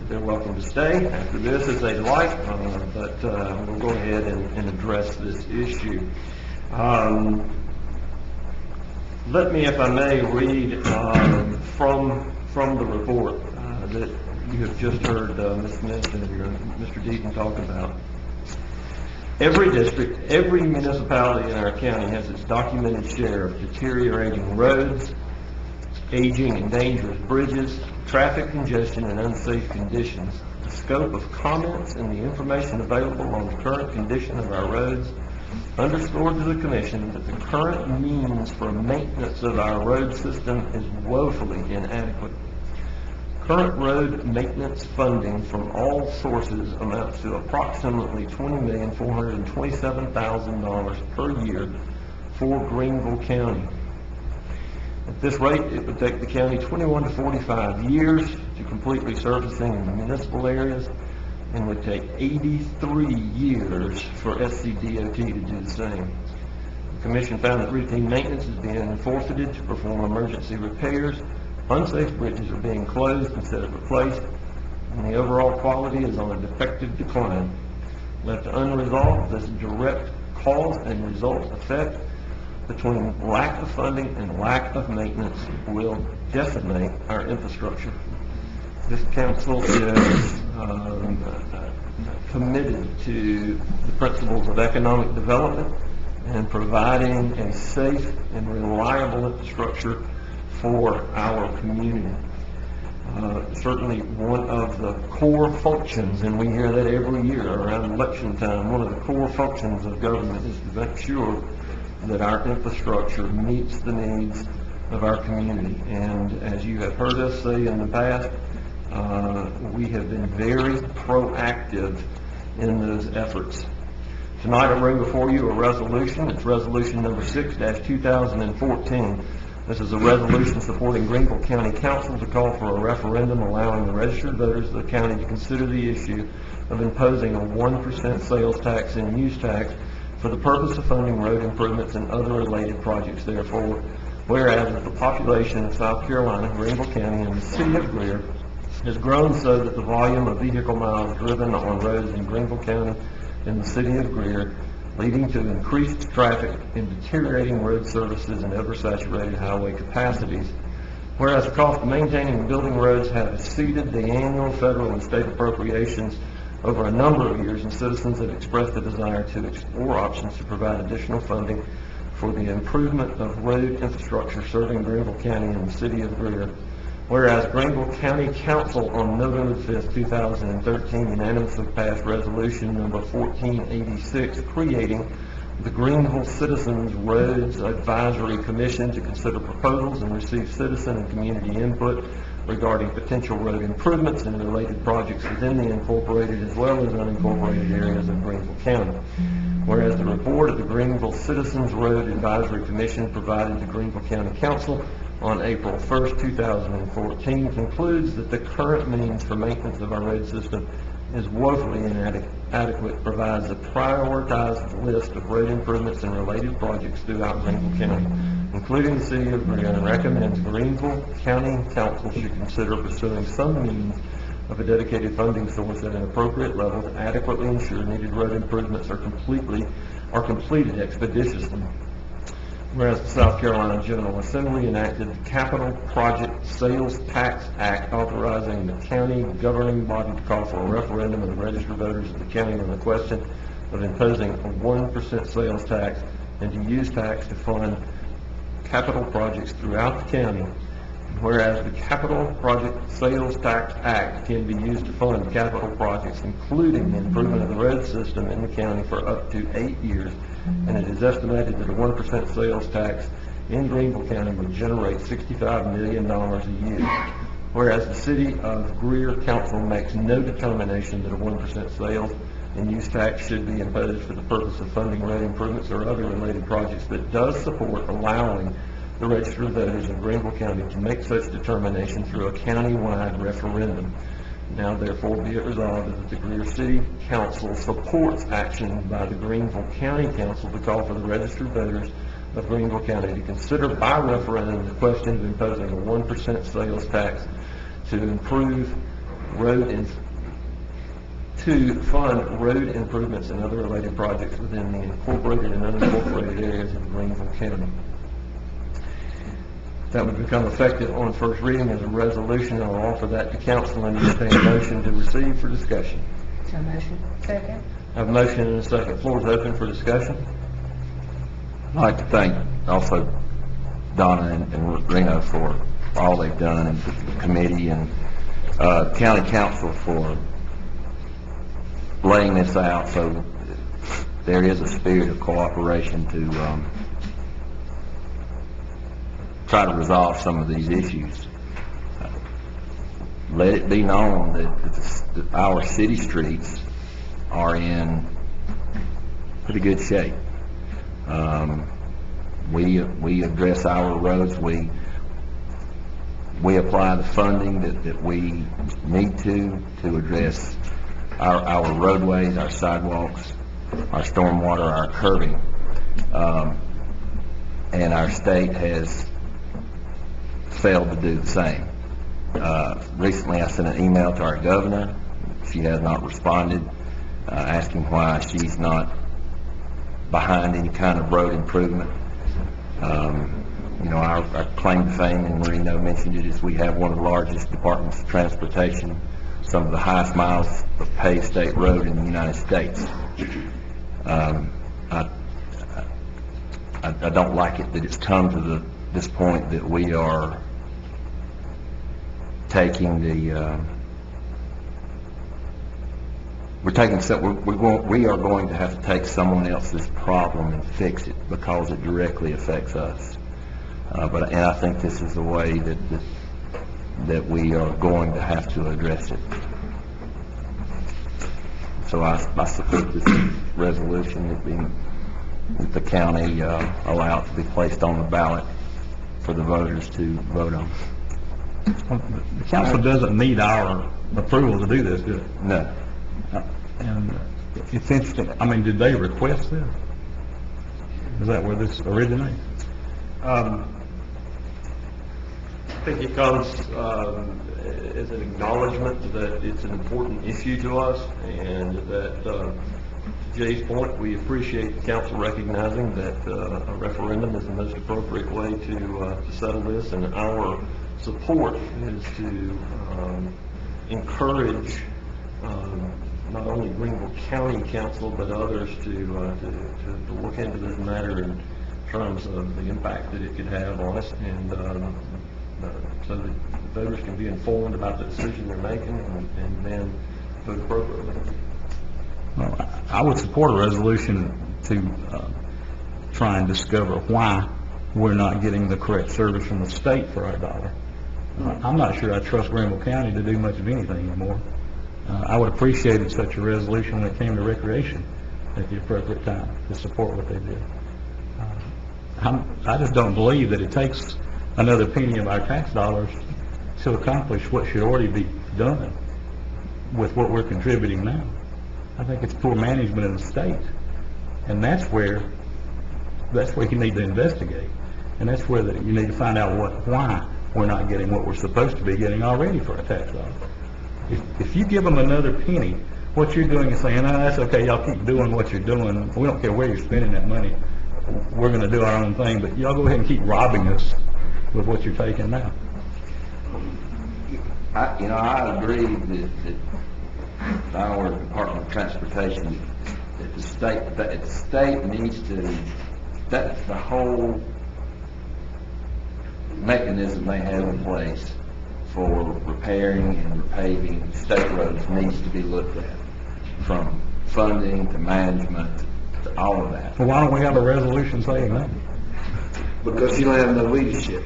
They're welcome to stay after this if they'd like, but we'll go ahead and address this issue. Let me, if I may, read from the report that you have just heard Ms. Smith and Mr. Deaton talk about. Every district, every municipality in our county has its documented share of deteriorating roads, aging and dangerous bridges, traffic congestion, and unsafe conditions. The scope of comments and the information available on the current condition of our roads underscored to the Commission that the current means for maintenance of our road system is woefully inadequate. Current road maintenance funding from all sources amounts to approximately $20,427,000 per year for Greenville County. At this rate, it would take the county 21 to 45 years to complete resurfacing in the municipal areas, and would take 83 years for SCDOT to do the same. The Commission found that routine maintenance is being forfeited to perform emergency repairs, unsafe bridges are being closed instead of replaced, and the overall quality is on a defective decline. Left unresolved, this direct cause and result effect between lack of funding and lack of maintenance will decimate our infrastructure. This council is committed to the principles of economic development, and providing a safe and reliable infrastructure for our community. Certainly one of the core functions, and we hear that every year around election time, one of the core functions of government is to make sure that our infrastructure meets the needs of our community. And as you have heard us say in the past, we have been very proactive in those efforts. Tonight I bring before you a resolution. It's resolution number 6-2014. This is a resolution supporting Greenville County Council to call for a referendum allowing the registered voters of the county to consider the issue of imposing a 1% sales tax and use tax for the purpose of funding road improvements and other related projects. Therefore, whereas the population of South Carolina, Greenville County, and the city of Greer has grown so that the volume of vehicle miles driven on roads in Greenville County and the city of Greer, leading to increased traffic and deteriorating road services and oversaturated highway capacities. Whereas the cost of maintaining and building roads have exceeded the annual federal and state appropriations over a number of years, and citizens have expressed a desire to explore options to provide additional funding for the improvement of road infrastructure serving Greenville County and the city of Greer. Whereas Greenville County Council on November 5th, 2013 unanimously passed resolution number 1486 creating the Greenville Citizens Roads Advisory Commission to consider proposals and receive citizen and community input regarding potential road improvements and related projects within the incorporated as well as unincorporated areas of Greenville County. Whereas the report of the Greenville Citizens Road Advisory Commission provided to Greenville County Council on April 1st, 2014 concludes that the current means for maintenance of our road system is woefully inadequate, provides a prioritized list of road improvements and related projects throughout Greenville County, including the city of Greer, and recommends Greenville County Council should consider pursuing some means of a dedicated funding source at an appropriate level to adequately ensure needed road improvements are completed expeditiously. Whereas the South Carolina General Assembly enacted the Capital Project Sales Tax Act authorizing the county governing body to call for a referendum of the registered voters of the county on the question of imposing a 1% sales tax and to use tax to fund capital projects throughout the county. Whereas the Capital Project Sales Tax Act can be used to fund capital projects, including the improvement of the road system in the county for up to 8 years, and it is estimated that a 1% sales tax in Greenville County would generate $65 million a year. Whereas the city of Greer Council makes no determination that a 1% sales and use tax should be imposed for the purpose of funding road improvements or other related projects, but does support allowing the registered voters of Greenville County to make such determination through a county-wide referendum. Now therefore be it resolved that the Greer City Council supports action by the Greenville County Council to call for the registered voters of Greenville County to consider by referendum the question of imposing a 1% sales tax to improve to fund road improvements and other related projects within the incorporated and unincorporated areas of Greenville County. That would become effective on first reading as a resolution. I'll offer that to council and entertain a motion to receive for discussion. So motion. Second. I have a motion and a second. Floor is open for discussion. I'd like to thank also Donna and Reno for all they've done, and the committee and county council for laying this out so there is a spirit of cooperation to try to resolve some of these issues. Let it be known that our city streets are in pretty good shape. We address our roads. We apply the funding that we need to address our roadways, our sidewalks, our stormwater, our curbing, and our state has failed to do the same. Recently I sent an email to our governor. She has not responded, asking why she's not behind any kind of road improvement. You know, our claim to fame, and Reno mentioned it, is we have one of the largest departments of transportation, some of the highest miles of paved state road in the United States. I don't like it that it's come to this point that we are taking we are going to have to take someone else's problem and fix it because it directly affects us. And I think this is the way that we are going to have to address it. So I support this resolution that the county allow it to be placed on the ballot for the voters to vote on. The council doesn't need our approval to do this, do it? No. And it's interesting, I mean, did they request this? Is that where this originates? I think it comes as an acknowledgement that it's an important issue to us, and that, to Jay's point, we appreciate the council recognizing that a referendum is the most appropriate way to settle this, and our support is to encourage not only Greenville County Council, but others to look into this matter in terms of the impact that it could have on us, and so that voters can be informed about the decision they're making and then vote appropriately. Well, I would support a resolution to try and discover why we're not getting the correct service from the state for our dollar. I'm not sure I trust Greenville County to do much of anything anymore. I would appreciate such a resolution when it came to recreation at the appropriate time to support what they did. I just don't believe that it takes another penny of our tax dollars to accomplish what should already be done with what we're contributing now. I think it's poor management in the state, and that's where you need to investigate, and that's where you need to find out why we're not getting what we're supposed to be getting already for our tax dollars. If you give them another penny, what you're doing is saying, that's okay, y'all keep doing what you're doing. We don't care where you're spending that money. We're going to do our own thing, but y'all go ahead and keep robbing us with what you're taking now. I agree that our Department of Transportation, that the state needs to, that's the whole mechanism they have in place for repairing and repaving state roads needs to be looked at, from funding to management to all of that. Well, why don't we have a resolution saying that? Because you don't have no leadership.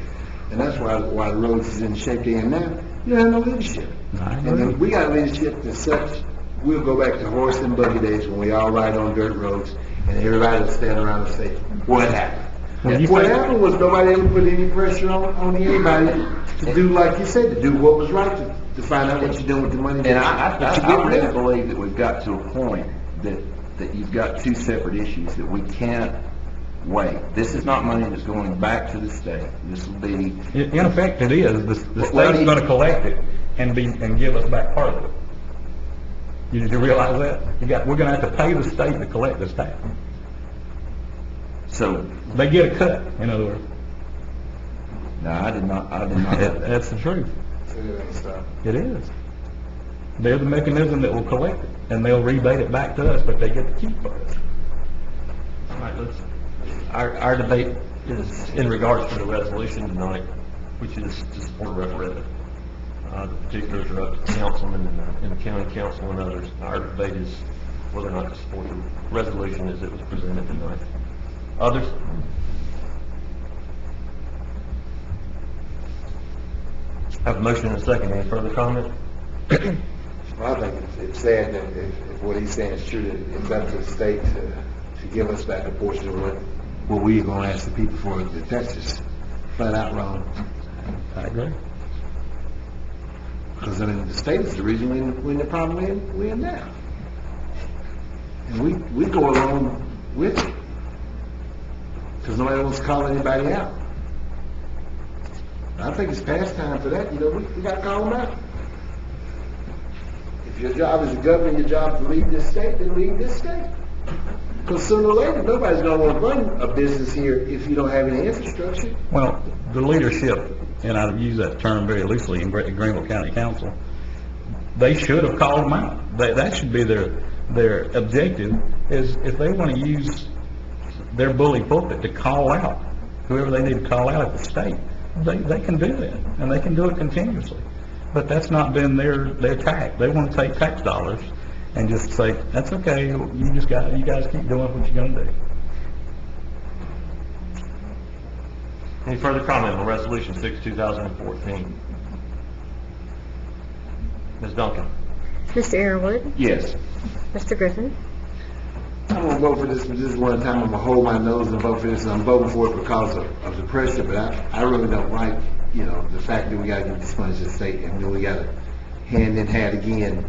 And that's why the roads is in the shape they're in now. You don't have no leadership. And then we got leadership that's such, we'll go back to horse and buggy days when we all ride on dirt roads and everybody will stand around and say, what happened? What happened was nobody ever put any pressure on anybody to do like you said, to do what was right, to find out what you're doing with the money. And I really believe that we've got to a point that you've got two separate issues, that we can't wait. This is not money that's going back to the state. This will be... In effect, it is. The state's going to collect it and give us back part of it. Did you realize that? We're going to have to pay the state to collect this tax. So they get a cut, in other words. No, I did not. That's the truth. It is. They're the mechanism that will collect it, and they'll rebate it back to us, but they get to keep part of it. All right, our debate is in regards to the resolution tonight, which is to support a referendum. The particulars are up to the councilman and the county council and others. Our debate is whether or not to support the resolution as it was presented tonight. Others? Have a motion and a second. Any further comment? Well, I think it's sad that if what he's saying is true, that it's up to the state to give us back a portion of what we're going to ask the people for. That's just flat out wrong. I agree. Because, I mean, the state is the reason we're in the problem we're in now. And we go along with it. Because nobody wants to call anybody out. I think it's past time for that. We got to call them out. If your job is to govern, your job is to lead this state, then lead this state. Because sooner or later, nobody's going to want to run a business here if you don't have any infrastructure. Well, the leadership, and I use that term very loosely in Greenville County Council, they should have called them out. That should be their objective, is if they want to use their bully pulpit to call out whoever they need to call out at the state. They can do that, and they can do it continuously. But that's not been their tack. They want to take tax dollars and just say, that's okay, you guys keep doing what you're gonna do. Any further comment on Resolution 6, 2014? Ms. Duncan? Mr. Arrowood, Yes. Mr. Griffin, I'm gonna vote for this, but this is one time I'm gonna hold my nose and vote for this, and I'm voting for it because of the pressure, but I really don't like, the fact that we gotta give this money to the state, and then we gotta hand in hand again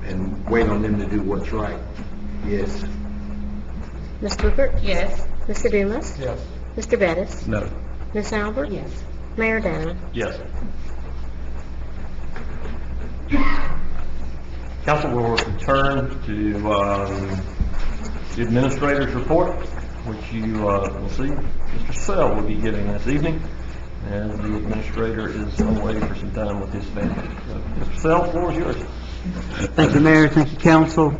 and wait on them to do what's right. Yes. Ms. Booker, Yes. Mr. Dumas, Yes. Mr. Bettis, No. Ms. Albert, Yes. Mayor Danner. Yes. Council will return to the administrator's report, which you will see Mr. Sell will be giving this evening, and the administrator is away for some time with his family. So, Mr. Sell, the floor is yours. Thank you, Mayor. Thank you, Council.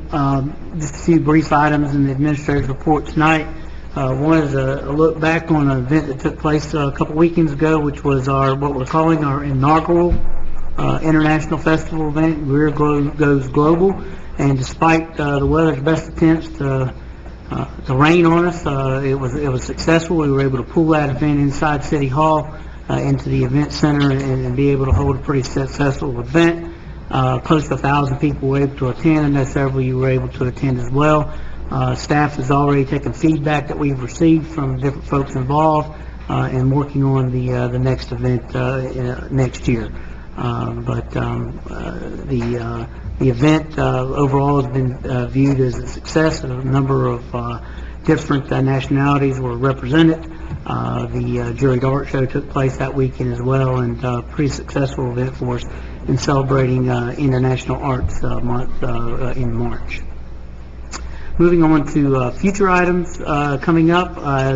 Just a few brief items in the administrator's report tonight. One is a look back on an event that took place a couple weekends ago, which was what we're calling our inaugural international festival event, Greer Goes Global. And despite the weather's best attempts to rain on us, it was successful. We were able to pull that event inside City Hall into the event center and be able to hold a pretty successful event. Close to 1,000 people were able to attend, and several of you were able to attend as well. Staff has already taken feedback that we've received from different folks involved and working on the next event next year. The event overall has been viewed as a success. A number of different nationalities were represented. The juried art show took place that weekend as well, and a pretty successful event for us in celebrating International Arts Month in March. Moving on to future items coming up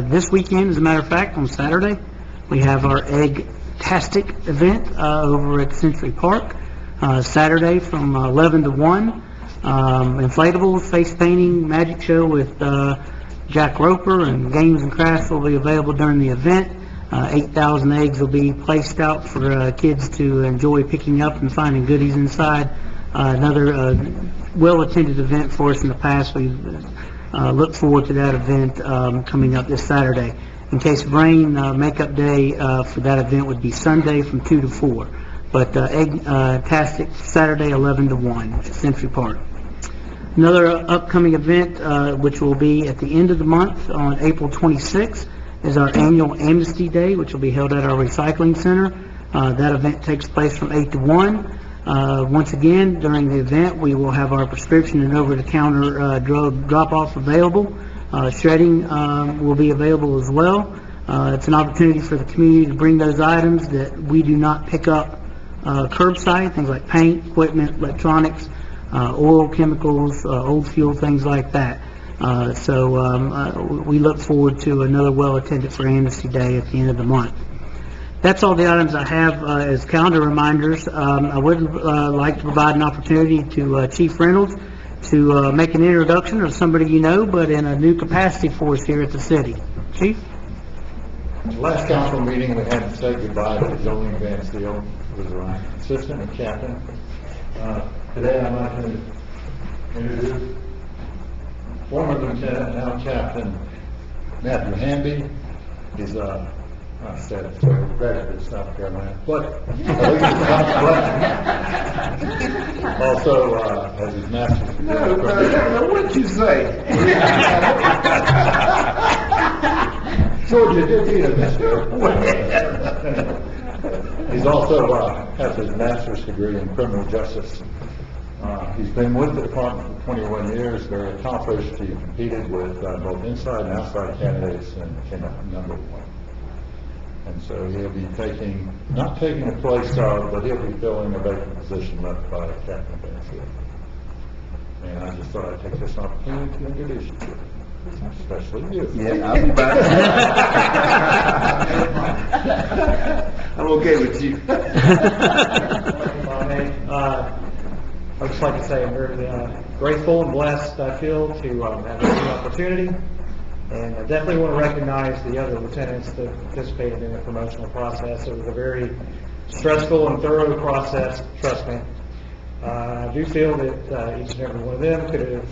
this weekend, as a matter of fact, on Saturday, we have our Egg-tastic event over at Century Park. Saturday from 11 to 1. Inflatables, face painting, magic show with Jack Roper, and games and crafts will be available during the event. 8,000 eggs will be placed out for kids to enjoy picking up and finding goodies inside. Another well-attended event for us in the past. We look forward to that event coming up this Saturday. In case of rain, makeup day for that event would be Sunday from 2 to 4. But Egg-tastic Saturday 11 to 1, Century Park. Another upcoming event, which will be at the end of the month on April 26th, is our annual Amnesty Day, which will be held at our recycling center. That event takes place from 8 to 1. Once again, during the event, we will have our prescription and over-the-counter drug drop-off available. Shredding will be available as well. It's an opportunity for the community to bring those items that we do not pick up curbside, things like paint, equipment, electronics, oil, chemicals, old fuel, things like that. We look forward to another well-attended for Amnesty Day at the end of the month. That's all the items I have as calendar reminders. I would like to provide an opportunity to Chief Reynolds to make an introduction of somebody you know, but in a new capacity for us here at the city. Chief? The last council meeting, we had to say goodbye to Jolene Van Steele, who was our assistant and captain. Today, I'd like to introduce former lieutenant, now Captain Matthew Hamby. He's I said it, so graduate of South Carolina, but also has his master's degree. No, what'd you say? Georgia did need a mister. He's also has his master's degree in criminal justice. He's been with the department for 21 years, very accomplished. He competed with both inside and outside candidates and came up number one. And so he'll be not taking the place of, but he'll be filling a vacant position left by Captain Van Steele. And I just thought I'd take this opportunity to introduce you to him. Especially you. Yeah, I'll be back. I'm okay with you. I'd just like to say I'm very grateful and blessed, I feel, to have this new opportunity. And I definitely want to recognize the other lieutenants that participated in the promotional process. It was a very stressful and thorough process, trust me. I do feel that each and every one of them could have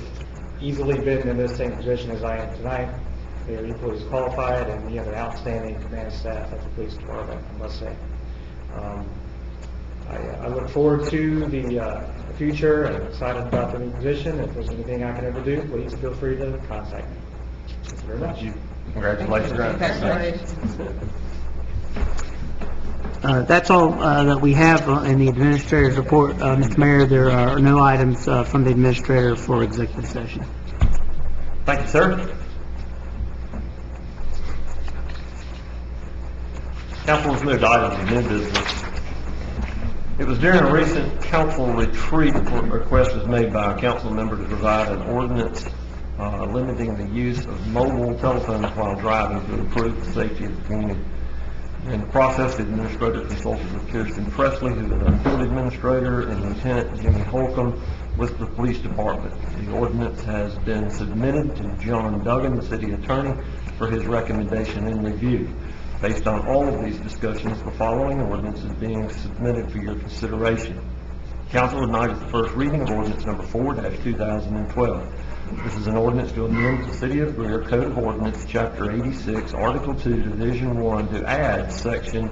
easily been in this same position as I am tonight. They are equally as qualified, and you have an outstanding command staff at the police department, I must say. I look forward to the future and excited about the new position. If there's anything I can ever do, please feel free to contact me. Thank you very much. Congratulations. That's all that we have in the administrator's report. Mr. Mayor, there are no items from the administrator for executive session. Thank you, sir. Council has moved items of new business. It was during a recent council retreat where a request was made by a council member to provide an ordinance limiting the use of mobile telephones while driving to improve the safety of the community. In the process, the administrator consulted with Kirsten Presley, who is our field administrator, and Lieutenant Jimmy Holcomb with the police department. The ordinance has been submitted to John Duggan, the city attorney, for his recommendation and review. Based on all of these discussions, the following ordinance is being submitted for your consideration. Council tonight is the first reading of ordinance number 4-2012. This is an ordinance to amend the City of Greer Code of Ordinance, Chapter 86, Article 2, Division 1, to add Section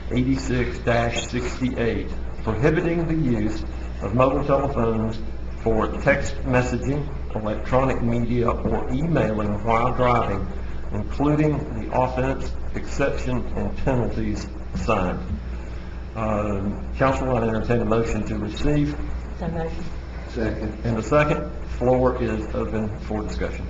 86-68, prohibiting the use of mobile telephones for text messaging, electronic media, or emailing while driving, including the offense, exception, and penalties assigned. Council will entertain a motion to receive. So motion. Second. And the second. Floor is open for discussion.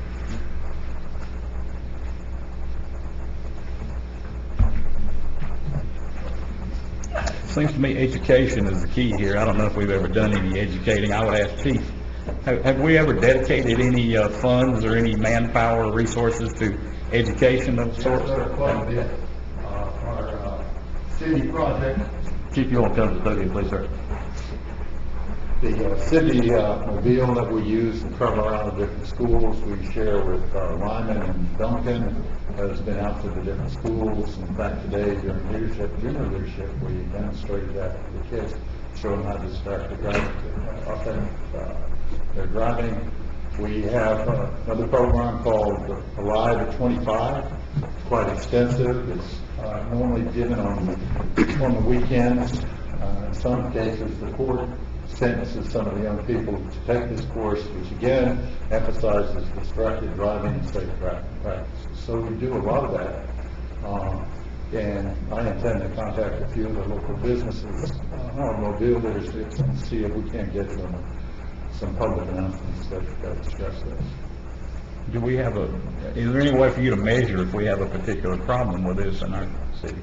Seems to me education is the key here. I don't know if we've ever done any educating. I would ask Chief, have we ever dedicated any funds or any manpower or resources to education of sorts? Quite a bit. Our city project, Chief, you want to come to the podium, please, sir? the city mobile that we use and travel around the different schools, we share with Lyman and Duncan, has been out to the different schools. In fact, today during junior leadership, we demonstrated that to the kids, show them how to distract the they're driving. We have another program called Alive at 25. It's quite extensive. It's normally given on the weekends. In some cases, the court sentences some of the young people to take this course, which again emphasizes distracted driving and safe driving practices. So we do a lot of that. And I intend to contact a few of the local businesses, automobile dealerships, and see if we can't get some public announcements that stress this. Do we have is there any way for you to measure if we have a particular problem with this in our city?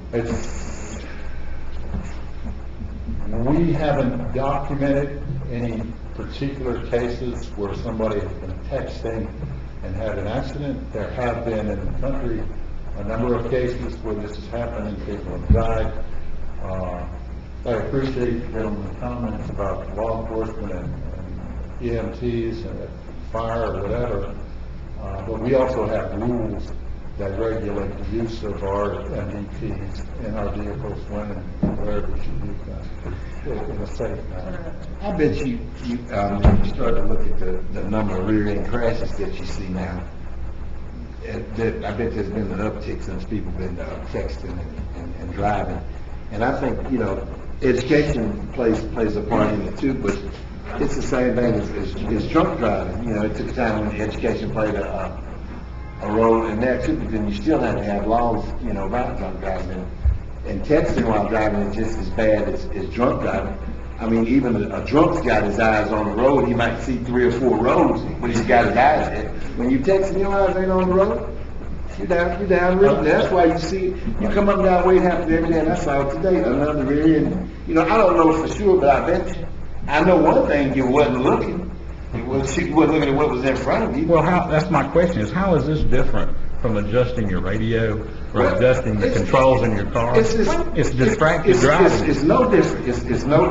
We haven't documented any particular cases where somebody has been texting and had an accident. There have been in the country a number of cases where this has happened and people have died. I appreciate the gentleman's comments about law enforcement and EMTs and fire or whatever, but we also have rules that regulate the use of our MDPs in our vehicles when and where we should use them in a safe manner. I bet you start to look at the number of rear-end crashes that you see now. I bet there's been an uptick since people have been texting and driving. And I think, education plays a part in it too, but it's the same thing as drunk driving. It took a time when education played a role in that too, but then you still have to have laws, about drunk driving. And texting while driving is just as bad as drunk driving. I mean, even a drunk's got his eyes on the road. He might see 3 or 4 roads, but he's got his eyes there. When you texting, your eyes ain't on the road. You're down really. That's why you see, you come up and down way half every day, and I saw it today, another rear end. I don't know for sure, but I bet you. I know one thing, you wasn't looking. You wasn't looking at what was in front of you. Well, that's my question, is how is this different from adjusting your radio or adjusting the controls in your car? It's distracted driving. It's no different. It's no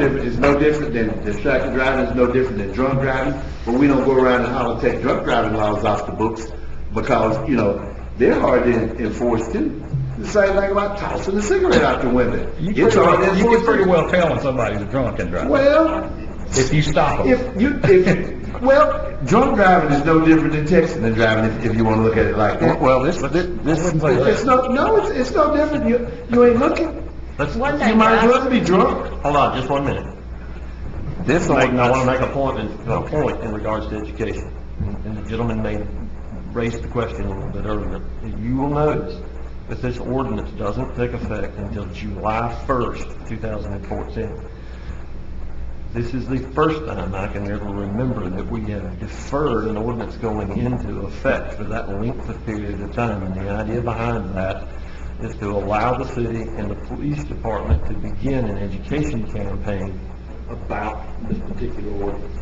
different than distracted driving. It's no different than drunk driving. But we don't go around and holler take drunk driving laws off the books because, they're hard to enforce too. The same thing about tossing a cigarette out the window. It's hard to You enforce can pretty too. well tell when somebody's drunk and driving. Well, If you stop them. well, drunk driving is no different than texting and driving if you want to look at it like that. Well, this, It's no different. You ain't looking. Let's, You might as well be drunk. hold on, just 1 minute. this I want to ordinance, make a point in regards to education. And the gentleman raised the question a little bit earlier. You will notice that this ordinance doesn't take effect until July 1st, 2014. This is the first time I can ever remember that we have deferred an ordinance going into effect for that length of period of time. And the idea behind that is to allow the city and the police department to begin an education campaign about this particular ordinance.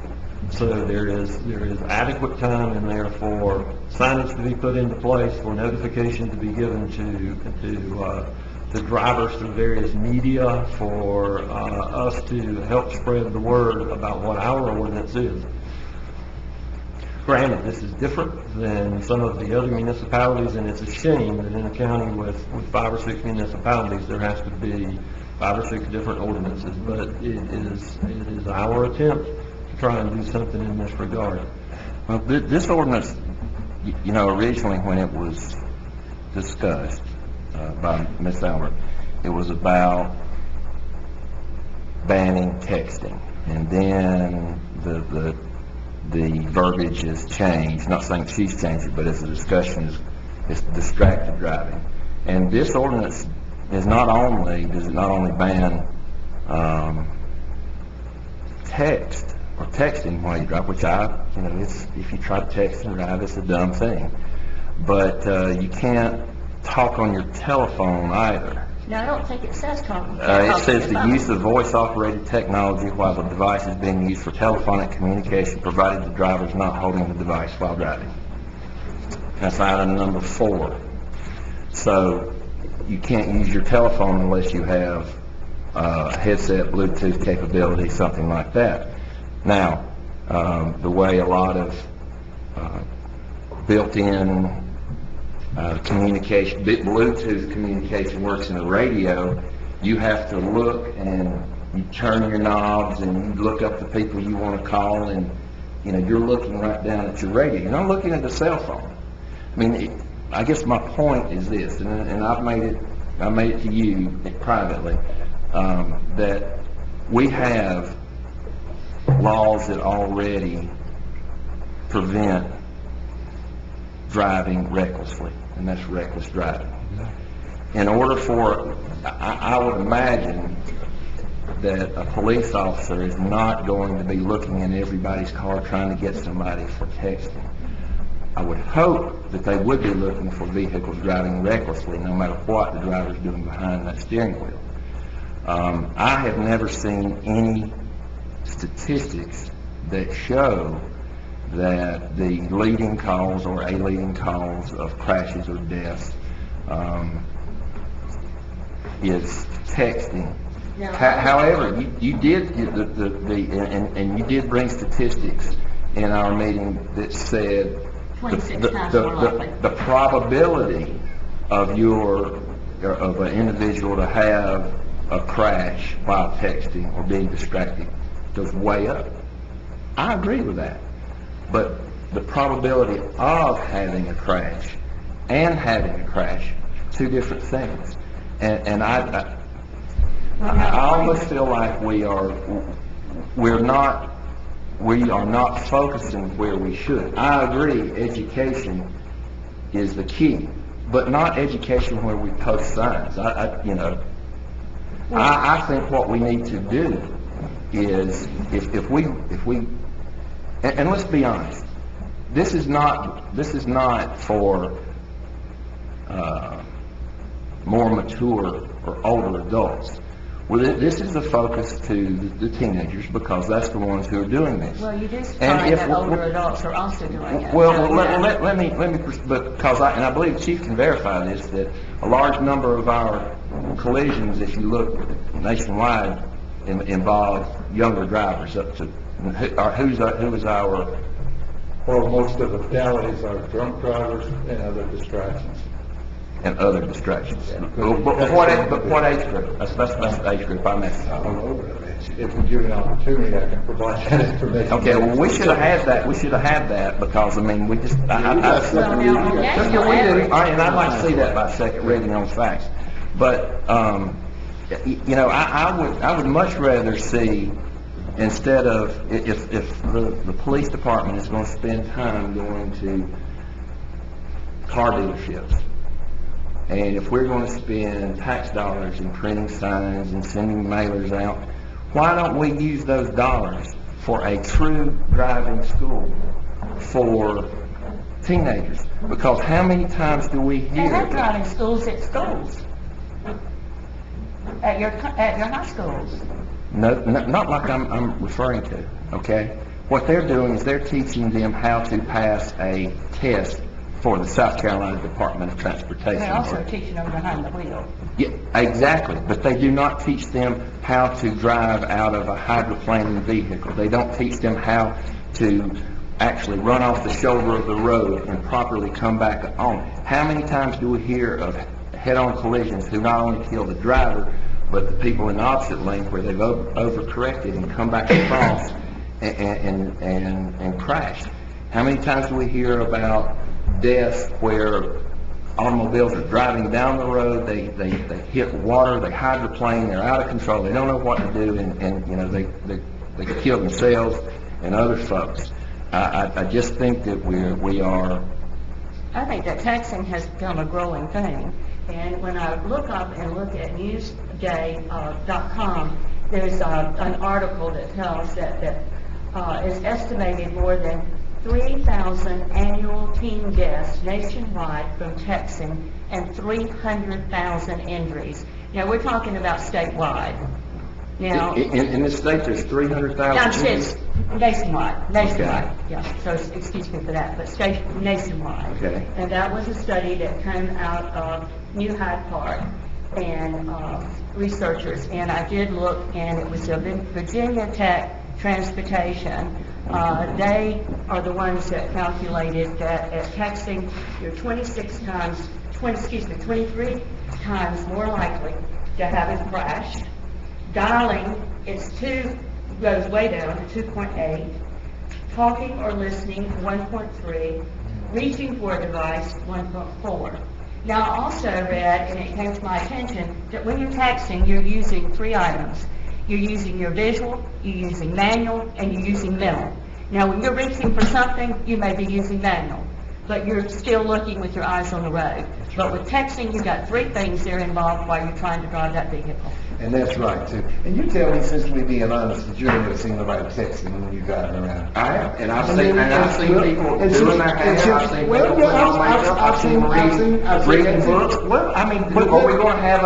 So there is adequate time in there for signage to be put into place, for notification to be given to drivers through various media, for us to help spread the word about what our ordinance is. Granted, this is different than some of the other municipalities, and it's a shame that in a county with 5 or 6 municipalities, there has to be 5 or 6 different ordinances, but it is our attempt to try and do something in this regard. well, this ordinance, you know, originally when it was discussed by Ms. Albert, it was about banning texting, and then the verbiage is changed. Not saying she's changed it, but as the discussion is distracted driving. And this ordinance does it not only ban text or texting while you drive, which if you try to text and drive, it's a dumb thing. But you can't talk on your telephone either. No, I don't think it says talk. It says the use of voice-operated technology while the device is being used for telephonic communication, provided the driver is not holding the device while driving. That's item number 4. So you can't use your telephone unless you have headset, Bluetooth capability, something like that. Now, the way a lot of built-in communication, Bluetooth communication works in a radio, you have to look and you turn your knobs and you look up the people you want to call, and you're looking right down at your radio. You're not looking at the cell phone. I mean, I guess my point is this, and I made it to you privately, that we have laws that already prevent driving recklessly, and that's reckless driving. In order for, I would imagine that a police officer is not going to be looking in everybody's car trying to get somebody for texting. I would hope that they would be looking for vehicles driving recklessly, no matter what the driver's doing behind that steering wheel. I have never seen any statistics that show that the leading cause or a leading cause of crashes or deaths is texting. However, you did and you did bring statistics in our meeting that said the probability of an individual to have a crash while texting or being distracted goes way up. I agree with that. But the probability of having a crash and having a crash, 2 different things. And I almost feel like we are not focusing where we should. I agree, education is the key, but not education where we post signs. I think what we need to do is if we and let's be honest, this is not for more mature or older adults. Well, this is the focus to the teenagers, because that's the ones who are doing this. Well, you do find that older adults are also doing it. Well, let me, because I believe the Chief can verify this, that a large number of our collisions, if you look nationwide, involve younger drivers up to, who is our Well, most of the fatalities are drunk drivers and other distractions. And other distractions. But what age group? That's the age group I'm asking. If we give an opportunity, I can provide that information. Okay, well, we should have had that, because, I mean, we just, Well, now, on national we do, average, and I'd like to see that by second reading on facts. But, you know, I would much rather see, instead of, if the police department is gonna spend time going to car dealerships, and if we're gonna spend tax dollars in printing signs and sending mailers out, why don't we use those dollars for a true driving school for teenagers? Because how many times do we They hear... have driving schools at schools. At your high schools. No, not like I'm referring to, okay? What they're doing is they're teaching them how to pass a test for the South Carolina Department of Transportation. They're also teaching them behind the wheel. Yeah, exactly, but they do not teach them how to drive out of a hydroplaning vehicle. They don't teach them how to actually run off the shoulder of the road and properly come back on. How many times do we hear of head-on collisions who not only kill the driver, but the people in the opposite lane where they've overcorrected and come back across and crashed? How many times do we hear about deaths where automobiles are driving down the road, they hit water, they hydroplane, they're out of control, they don't know what to do, and you know, they kill themselves and other folks. I just think that we are... I think that texting has become a growing thing. And when I look up at newsday.com, there's an article that tells that is estimated more than 3,000 annual teen deaths nationwide from texting and 300,000 injuries. Now, we're talking about statewide. Now, in this state, there's 300,000... I'm saying nationwide, okay. Yeah, so excuse me for that, but nationwide. Okay. And that was a study that came out of New Hyde Park and researchers, and I did look, and it was a Virginia Tech Transportation. They are the ones that calculated that at texting, you're 23 times more likely to have it crash. Dialing, goes way down to 2.8. Talking or listening, 1.3. Reaching for a device, 1.4. Now, I also read, and it came to my attention, that when you're texting, you're using 3 items. You're using your visual, you're using manual, and you're using mental. Now, when you're reaching for something, you may be using manual, but you're still looking with your eyes on the road. But with texting, you've got 3 things that are involved while you're trying to drive that vehicle. And that's right, too. And you tell me, since we being honest, that you ain't never seen nobody texting when you're driving around. I have, and I've seen people doing their hair, I've seen people putting on makeup, I've seen reading books. Well, I mean, are we going to have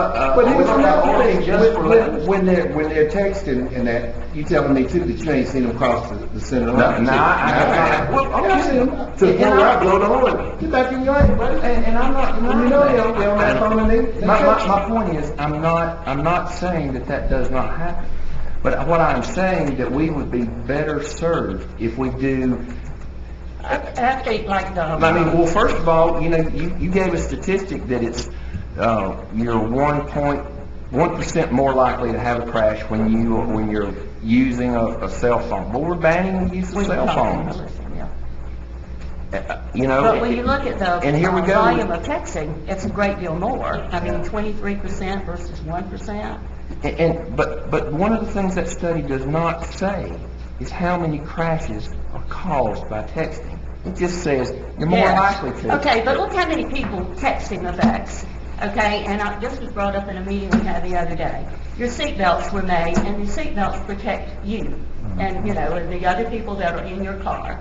ordinance just for that? When they're texting and that, you telling me too that you ain't seen them cross the center line? No, I haven't. Well, I'm seeing them to the point where I blow the horn. Get back in your lane, buddy. And I'm not, you know they on that phone and they my point is, I'm not saying that does not happen. But what I'm saying that we would be better served if we do. I think like the... I mean, well, first of all, you know, you gave a statistic that it's you're 1% more likely to have a crash when you're using a cell phone. But we're banning the use of cell phones. You know, but when you look at the and here we go. volume of texting, it's a great deal more. I mean, 23% versus 1%. But one of the things that study does not say is how many crashes are caused by texting. It just says you're more likely to. Okay, but look how many people texting affects. Okay, and this was brought up in a meeting we had the other day. Your seatbelts were made, and the seatbelts protect you, and you know, and the other people that are in your car.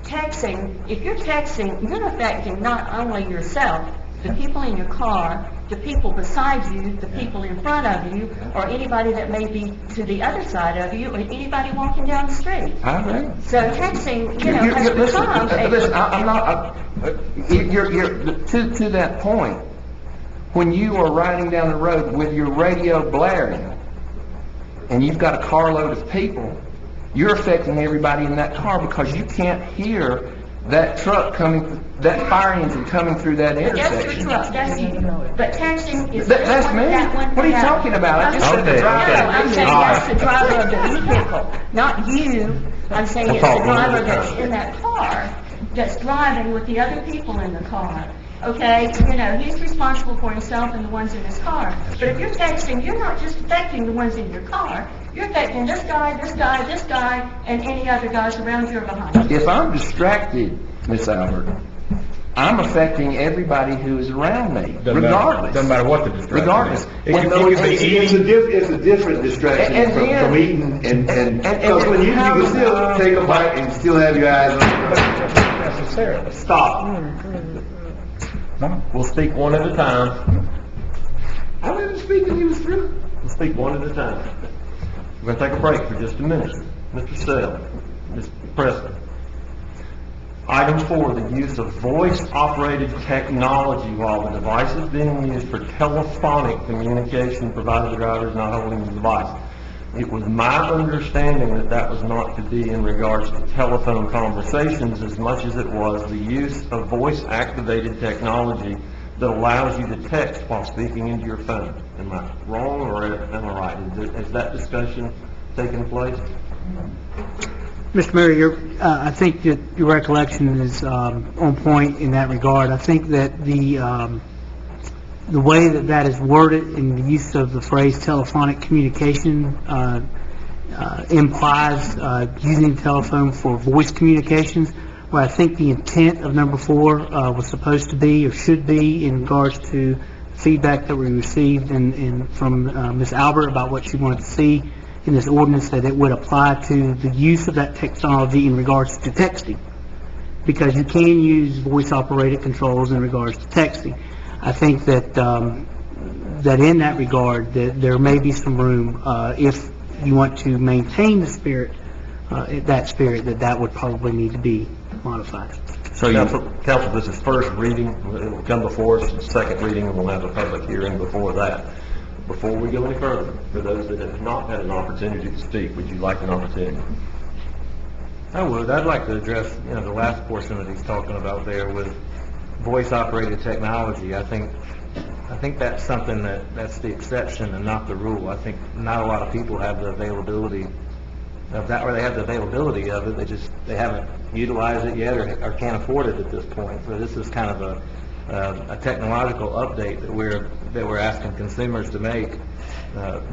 Texting, if you're texting, you're affecting not only yourself, the people in your car, the people beside you, the people in front of you, or anybody that may be to the other side of you, or anybody walking down the street. I agree. So texting, you know, has become listen, I'm not, to that point, when you are riding down the road with your radio blaring, and you've got a carload of people, you're affecting everybody in that car because you can't hear that truck coming, that fire engine coming through that That's your intersection. truck, that's you. But texting is. That's me? that one What are you thing. talking about? I just said the Okay, driver. okay. No, I'm saying All that's the right. driver of the vehicle, not you. I'm saying We'll it's the talk one at a driver that's time. in that car, that's driving with the other people in the car. Okay, you know, he's responsible for himself and the ones in his car. But if you're texting, you're not just affecting the ones in your car. You're affecting this guy, this guy, this guy, and any other guys around you or behind you. If I'm distracted, Miss Albert, I'm affecting everybody who is around me, regardless. Doesn't matter what the distraction Regardless. is. It can No, be it's eating. it's a different distraction And from then- eating and, and because when you how- can still take a bite and still have your eyes on Necessarily. Stop. We'll speak one at a time. I wasn't speaking, he was through. We'll speak one at a time. We're gonna take a break for just a minute. Mr. Sell, Mr. Preston. Item 4, the use of voice-operated technology while the device is being used for telephonic communication, provided the driver is not holding the device. It was my understanding that that was not to be in regards to telephone conversations as much as it was the use of voice-activated technology that allows you to text while speaking into your phone. Am I wrong or am I right? Has that discussion taken place? Mr. Mayor, I think that your recollection is on point in that regard. I think that the way that that is worded in the use of the phrase telephonic communication implies using the telephone for voice communications, where I think the intent of number 4 was supposed to be or should be in regards to feedback that we received from Ms. Albert about what she wanted to see in this ordinance, that it would apply to the use of that technology in regards to texting, because you can use voice-operated controls in regards to texting. I think that that in that regard, that there may be some room, if you want to maintain the spirit, that would probably need to be modified. So Council, this is first reading, it will come before us, second reading, and we'll have a public hearing before that. Before we go any further, for those that have not had an opportunity to speak, would you like an opportunity? I would. I'd like to address, the last portion that he's talking about there with voice-operated technology. I think that's something that's the exception and not the rule. I think not a lot of people have the availability of that, or they have the availability of it. They haven't utilized it yet or can't afford it at this point. So this is kind of a technological update that we're asking consumers to make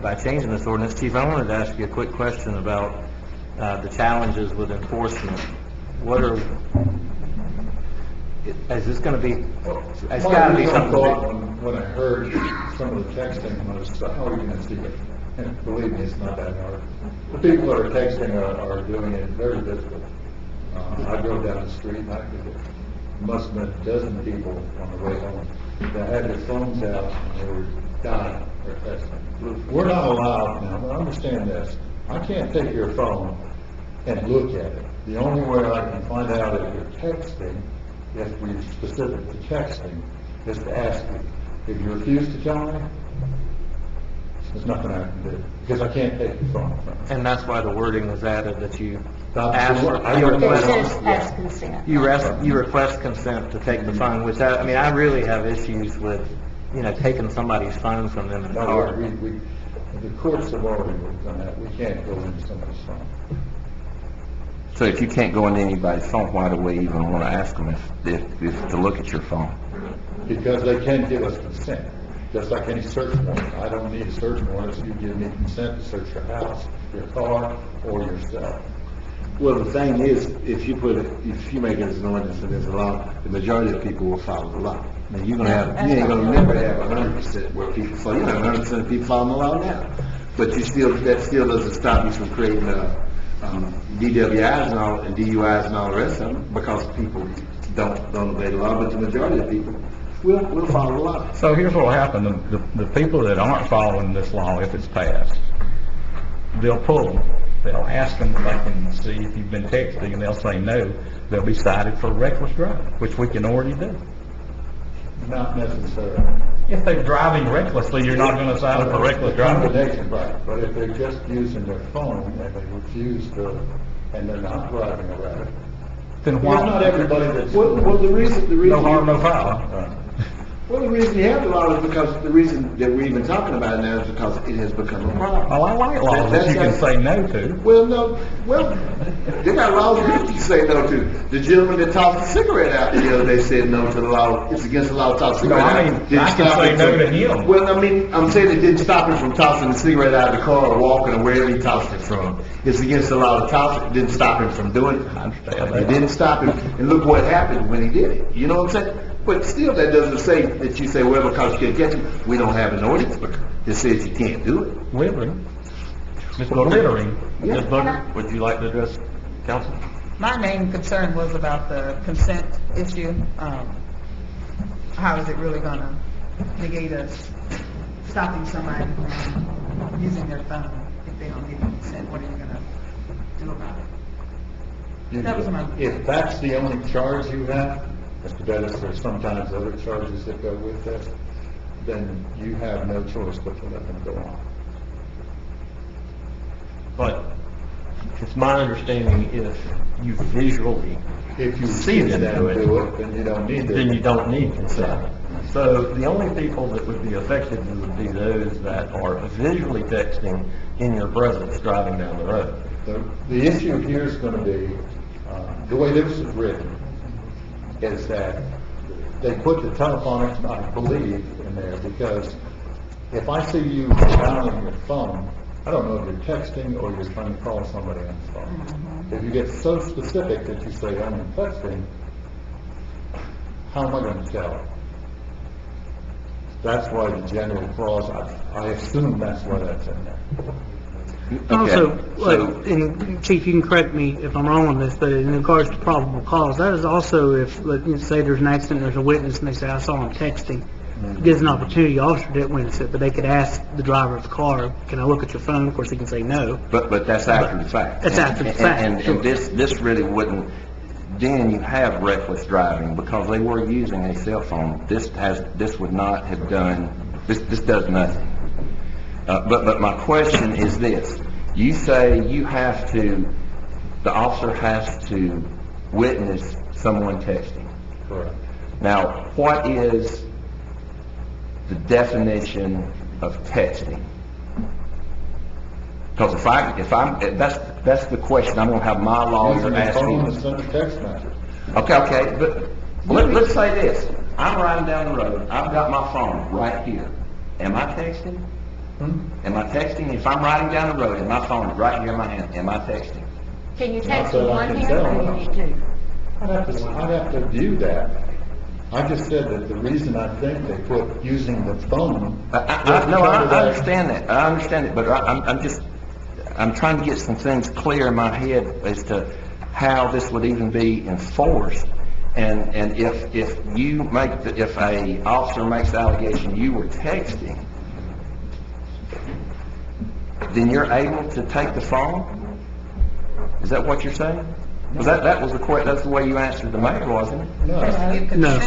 by changing this ordinance. Chief, I wanted to ask you a quick question about the challenges with enforcement. Is this going to be? It's got to be something. When I heard some of the texting was, how are you going to see it? And believe me, it's not that hard. The people that are texting are doing it very difficult. I drove down the street and I could, must have been a dozen people on the way home that had their phones out and they were dying for texting. We're not allowed now, but understand this, I can't take your phone and look at it. The only way I can find out if you're texting, if we're specific to texting, is to ask you. If you refuse to tell me, there's nothing I can do, because I can't take your phone from you. And that's why the wording was added, that you That's the word. It says ask consent. you request consent to take the phone, which I really have issues with, taking somebody's phone from them in the No, car. the courts have already worked on that. We can't go into somebody's phone. So if you can't go into anybody's phone, why do we even want to ask them if to look at your phone? Because they can give us consent, just like any search warrant. I don't need a search warrant if you give me consent to search your house, your car, or yourself. Well, the thing is, if you make it as an ordinance and there's a law, the majority of people will follow the law. Now, you ain't gonna never have 100% where people follow, you have 100% of people following the law now. But that still doesn't stop you from creating, DWIs and all, and DUIs and all the rest of them, because people don't obey the law, but the majority of people will follow the law. So here's what will happen, the people that aren't following this law, if it's passed, they'll pull them. They'll ask them if they can see if you've been texting, and they'll say no. They'll be cited for reckless driving, which we can already do. Not necessarily. If they're driving recklessly, you're not going to cite them for reckless driving. Combination, right, but if they're just using their phone and they refuse to, and they're not driving around, then It's why? not everybody that's, Well, the reason. No harm, no foul. Well, the reason you have the law is because, the reason that we're even talking about it now is because it has become a problem. Well, I like laws that you can say no to. Well, no, they got laws that you can say no to. The gentleman that tossed a cigarette out the other day said no to the law, it's against the law to toss a cigarette out. I mean, Didn't I can stop say him no from- to him. Well, I mean, I'm saying it didn't stop him from tossing the cigarette out of the car or walking or wherever he tossed it from. It's against the law to toss it, it didn't stop him from doing it. I understand It that. didn't stop him, and look what happened when he did it, you know what I'm saying? But still, that doesn't say that you say, well, because you can't catch him, we don't have an ordinance that says you can't do it. Littering. Ms. Booker? Littering. Ms. Booker, would you like to address council? My main concern was about the consent issue. How is it really gonna negate us stopping somebody from using their phone if they don't give you consent? What are you gonna do about it? That was my. if that's the only charge you have, Mr. Bettis, there's sometimes other charges that go with that, then you have no choice but to let them go on. But it's my understanding if you visually If you see them them do it, do it, then you don't need it. then you don't need consent. So the only people that would be affected would be those that are visually texting in your presence driving down the road. The issue here is going to be, the way this is written, is that they put the telephonics, I believe, in there, because if I see you dialing your phone, I don't know if you're texting or you're trying to call somebody on the phone. If you get so specific that you say, I'm texting, how am I going to tell? That's why the general clause, I assume that's why that's in there. Also, so- and Chief, you can correct me if I'm wrong on this, but in regards to probable cause, that is also if, let's say there's an accident, there's a witness, and they say, I saw him texting. It gives an opportunity, the officer didn't witness it, but they could ask the driver of the car, can I look at your phone? Of course, he can say no. But that's after the fact. That's after the fact, And sure. this really wouldn't, then you have reckless driving because they were using a cell phone. This would not have done, this does nothing. But my question is this, you say you have to, the officer has to witness someone texting. Correct. Now, what is the definition of texting? Because that's the question I'm gonna have my lawyer Using the ask phone you. to send a text message. Okay, but let's say this, I'm riding down the road, I've got my phone right here. Am I texting? Am I texting? If I'm riding down the road and my phone is right here in my hand, am I texting? Can you Not text that with I one can hand tell. or you need two? I'd have to view that. I just said that the reason I think they put using the phone. No, I understand that, but I'm trying to get some things clear in my head as to how this would even be enforced. And if if a officer makes the allegation you were texting, then you're able to take the phone? Is that what you're saying? Because that was that's the way you answered the mayor, wasn't it? No.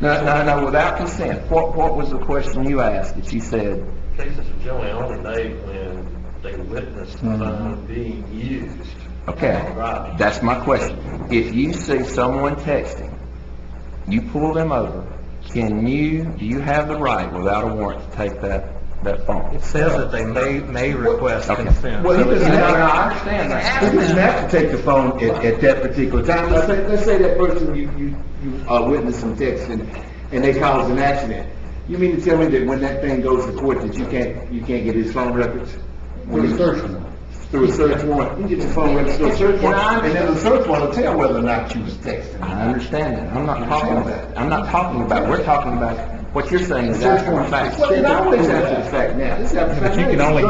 No, without consent. What was the question you asked that you said? Cases are generally only made when they witness the phone being used. Okay, that's my question. If you see someone texting, you pull them over, do you have the right without a warrant to take that phone? It says that they may request Okay. consent. Well, he doesn't No, have, I understand that. he doesn't have to take the phone at that particular time. Let's say that person you witness some texting and they cause an accident. You mean to tell me that when that thing goes to court that you can't get his phone records? Through a search warrant. Through a search warrant. You get your phone records through a search warrant, and then the search warrant will tell whether or not you was texting. I understand that. I'm not talking about, we're talking about, what you're saying is after the fact. Well, it's always after the fact now. This is after the fact. But you can only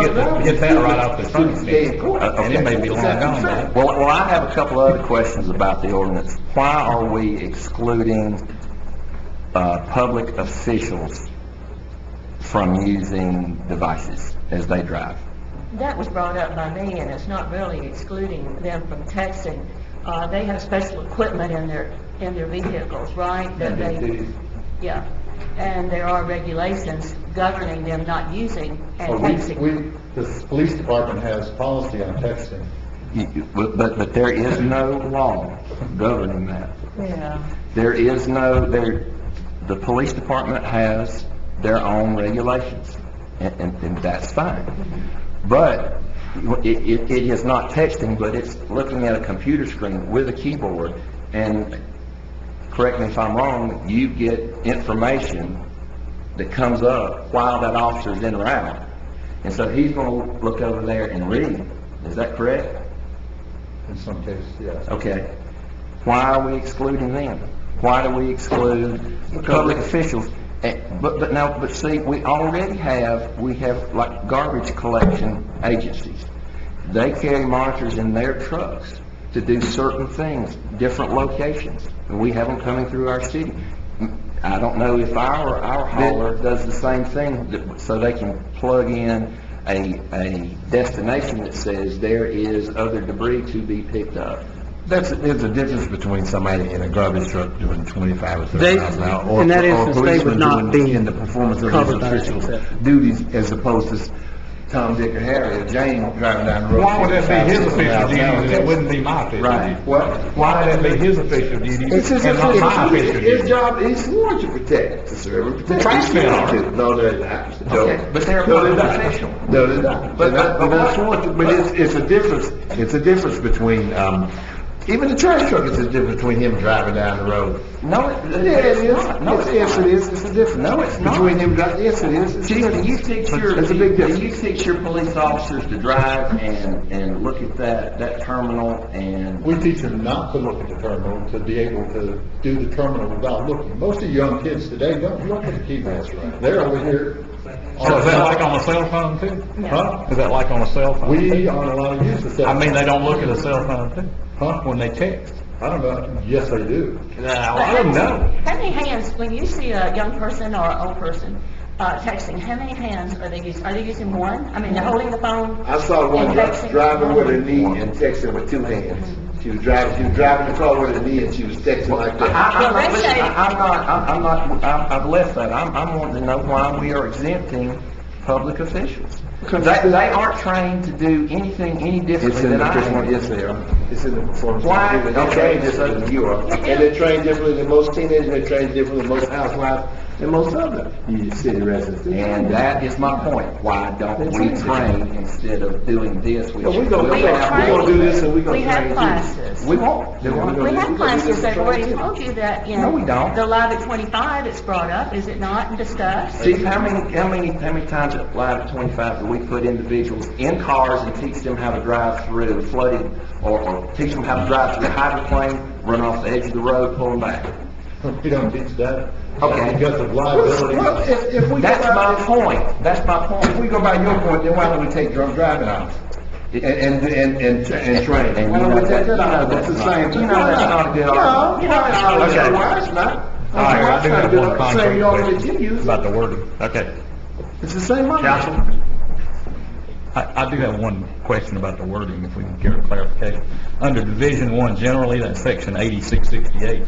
get that right off the front. And it may be long gone by. Well, I have a couple other questions about the ordinance. Why are we excluding public officials from using devices as they drive? That was brought up by me, and it's not really excluding them from texting. They have special equipment in their vehicles, right? That they, yeah. And there are regulations governing them not using and texting. The police department has policy on texting, But there is no law governing that. Yeah. There is the police department has their own regulations, and that's fine. But it is not texting, but it's looking at a computer screen with a keyboard, and correct me if I'm wrong, you get information that comes up while that officer's in route. And so he's going to look over there and read. Is that correct? In some cases, yes. Okay. Why are we excluding them? Why do we exclude public officials? But see, we have like garbage collection agencies. They carry monitors in their trucks to do certain things, different locations, and we have them coming through our city. I don't know if our hauler does the same thing, so they can plug in a destination that says there is other debris to be picked up. There's a difference between somebody in a garbage truck doing 25 or 30 miles an hour, or in that a instance, they would policeman not doing be in the performance of covered his by that official exception. duties, as opposed to Tom, Dick, or Harry, or Jane driving down the road. Why would that be his 55, 60 official miles an duties hour. and it wouldn't be my official Right. duties? What? Why would that be his official duties It's his, and not my official his duties? job, he's sworn to protect, to serve and protect. Trash He's men sworn are. to. No, they're not. No. Okay, but they're a No, they're public not. official. No, they're not. But- They're not sworn to, but it's a difference between, even the trash truck is a difference between him driving down the road. No, Yeah, it is. not. No, it's Yes, not. it is. It's a difference. No, it's not. Between him driving, yes, it is. It's a Chief, do difference. you teach your, It's a big do difference. you teach your police officers to drive and look at that terminal and? We teach them not to look at the terminal, to be able to do the terminal without looking. Most of the young kids today don't look at the keyboards. They're over here. So is that like on a cell phone too? Huh? Is that like on a cell phone? We aren't allowed to use the cell I mean, phone. they don't look at a cell phone too? Huh? When they text? I don't know. Yes, they do. I don't know. How many hands, when you see a young person or an old person texting, how many hands are they using? Are they using one? I mean, they're holding the phone? I saw one and texting? driving with her knee and texting with two hands. She was driving the car with her knee and she was texting like that. I've left that. I'm wanting to know why we are exempting public officials. Because they aren't trained to do anything any It's differently in than the I performance, am. yes, they are. It's in the performance. Why? They're Okay, trained just differently than you are. And they're trained differently than most teenagers, they're trained differently than most housewives, and most other city residents. And that is my point. Why don't we train instead of doing this? Which Well, we're gonna do this and we're gonna We have train you. classes. We won't. We have classes that already told you that, you know. No, we don't. The Live at 25, it's brought up, is it not, and discussed? Chief, how many times at Live at 25 do we put individuals in cars and teach them how to drive through flooded, or teach them how to drive through a hydroplane, run off the edge of the road, pull them back? We don't teach that. Okay. Because of liability. Well, if we That's go my by, point. That's my if we point. go by your point, then why don't we take drunk driving off? And train. And Why you don't we know take that off? that's That's the not- same you thing. know that's not a good argument. No, Okay. why it's not? All right, I do have one Same concrete argument you question use. about the wording. Okay. It's the same argument. Counsel? I do have one question about the wording, if we can get a clarification. Under Division 1 generally, that's section 8668,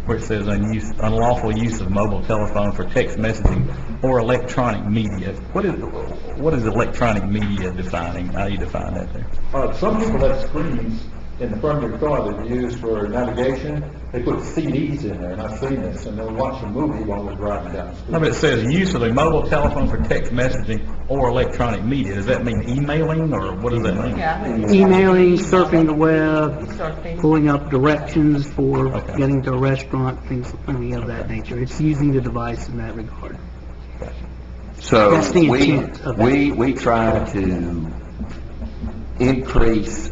where it says unlawful use of mobile telephone for text messaging or electronic media. What is electronic media defining? How do you define that there? Some people have screens in the front of your car that you use for navigation. They put CDs in there, and I've seen this, and they'll watch a movie while they're driving down the street. No, but it says use of a mobile telephone for text messaging or electronic media. Does that mean emailing, or what does that mean? Yeah. Emailing, surfing the web, Surfing. pulling up directions for Okay. getting to a restaurant, things of that nature. It's using the device in that regard. So That's the intent of that. we try to increase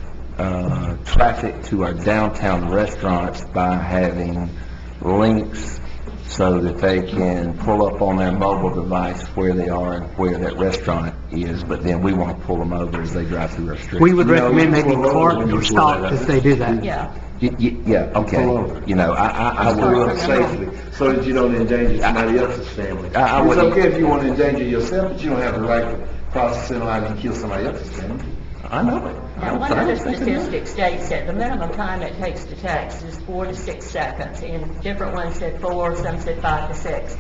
traffic to our downtown restaurants by having links so that they can pull up on their mobile device where they are and where that restaurant is, but then we won't pull them over as they drive through our streets. We would recommend you maybe pull over park when you or pull stop that up. if they do that. Yeah. Yeah, okay. Pull over. You know, I Pull would, up safely, so that you don't endanger somebody else's family. I It's wouldn't- okay if you want to endanger yourself, but you don't have the right to cross the center line and kill somebody else's family. I know it. Now, one other statistic states that the minimum time it takes to text is 4 to 6 seconds, and different ones said 4, some said 5 to 6.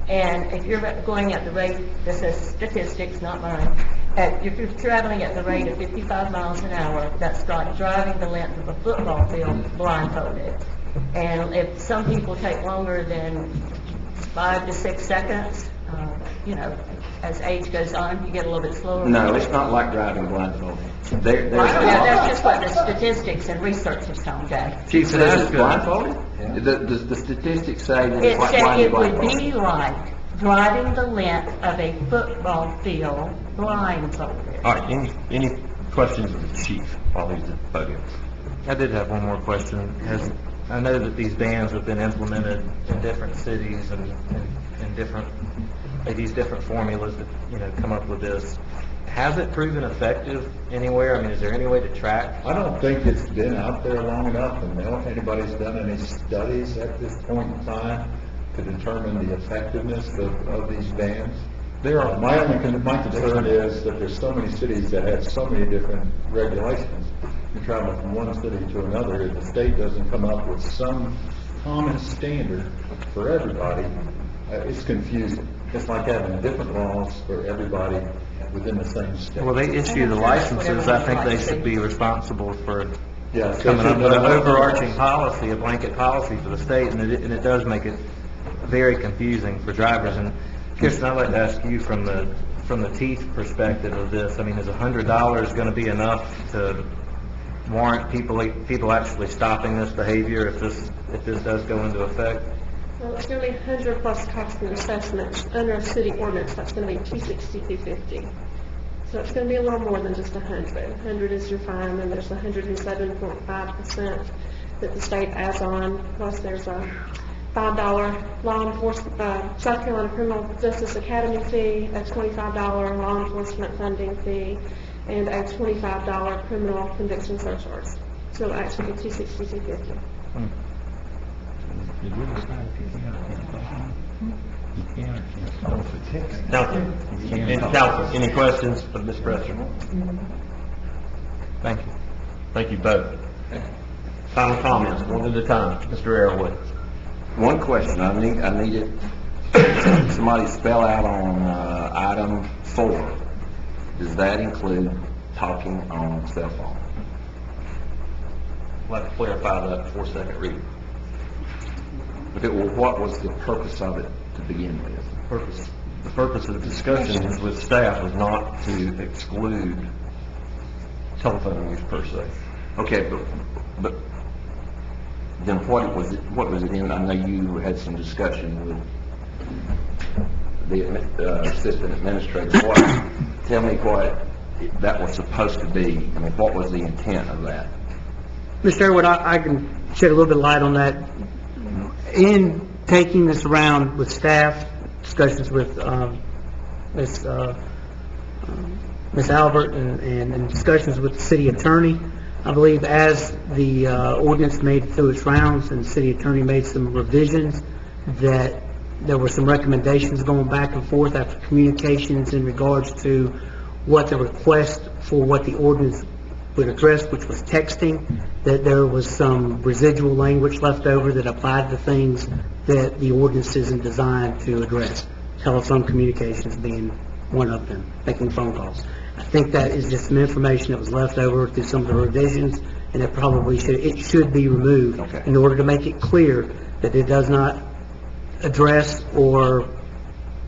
And if you're going at the rate, this is statistics, not mine, if you're traveling at the rate of 55 miles an hour, that's like driving the length of a football field blindfolded. And if some people take longer than 5 to 6 seconds, you know, as age goes on, you get a little bit slower. No, it's not like driving blindfolded. There's Yeah, that's just what the statistics and research has shown, Jay. Chief says it's blindfolded? Does the statistics say that It it's like said it would blindfolded? be like driving the length of a football field blindfolded. All right, any questions of the chief while he's at the podium? I did have one more question. I know that these bans have been implemented in different cities and different, they use different formulas that, you know, come up with this. Has it proven effective anywhere? I mean, is there any way to track? I don't think it's been out there long enough, and I don't think anybody's done any studies at this point in time to determine the effectiveness of these bans. My concern is that there's so many cities that have so many different regulations. You're traveling from one city to another, if the state doesn't come up with some common standard for everybody, it's confusing. It's like having different laws for everybody within the same state. Well, they issue the licenses. I think they should be responsible for Yeah, coming up with an overarching policy, a blanket policy for the state, and it does make it very confusing for drivers. And Kirsten, I'd like to ask you from the teeth perspective of this. I mean, is $100 going to be enough to warrant people actually stopping this behavior if this does go into effect? Well, it's going to be 100 plus cost and assessments. Under a city ordinance, that's going to be 260, So it's going to be a little more than just 100. 100 is your fine, and there's 107.5% that the state adds on. Plus, there's a $5 law enforcement, South Carolina Criminal Justice Academy fee, a $25 law enforcement funding fee, and a $25 criminal conviction surcharge. So it'll actually be 260. Council, any questions of Ms. Presser? Thank you. Thank you both. Final comments, one at a time. Mr. Arrowood. One question, I need it, somebody spell out on item 4. Does that include talking on cell phone? We'll have to clarify that before second reading. Okay, well, what was the purpose of it to begin with? The purpose of the discussion with staff was not to exclude telephone use per se. Okay, but then what was it in? I know you had some discussion with the assistant administrator. Tell me what that was supposed to be. I mean, what was the intent of that? Mr. Airwood, I can shed a little bit of light on that. In taking this around with staff, discussions with Ms. Albert and discussions with the city attorney, I believe as the ordinance made it through its rounds and the city attorney made some revisions, that there were some recommendations going back and forth after communications in regards to what the request for what the ordinance would address, which was texting, that there was some residual language left over that applied to things that the ordinance isn't designed to address. Telephone communications being one of them, making phone calls. I think that is just some information that was left over through some of the revisions, and it should be removed in order to make it clear that it does not address or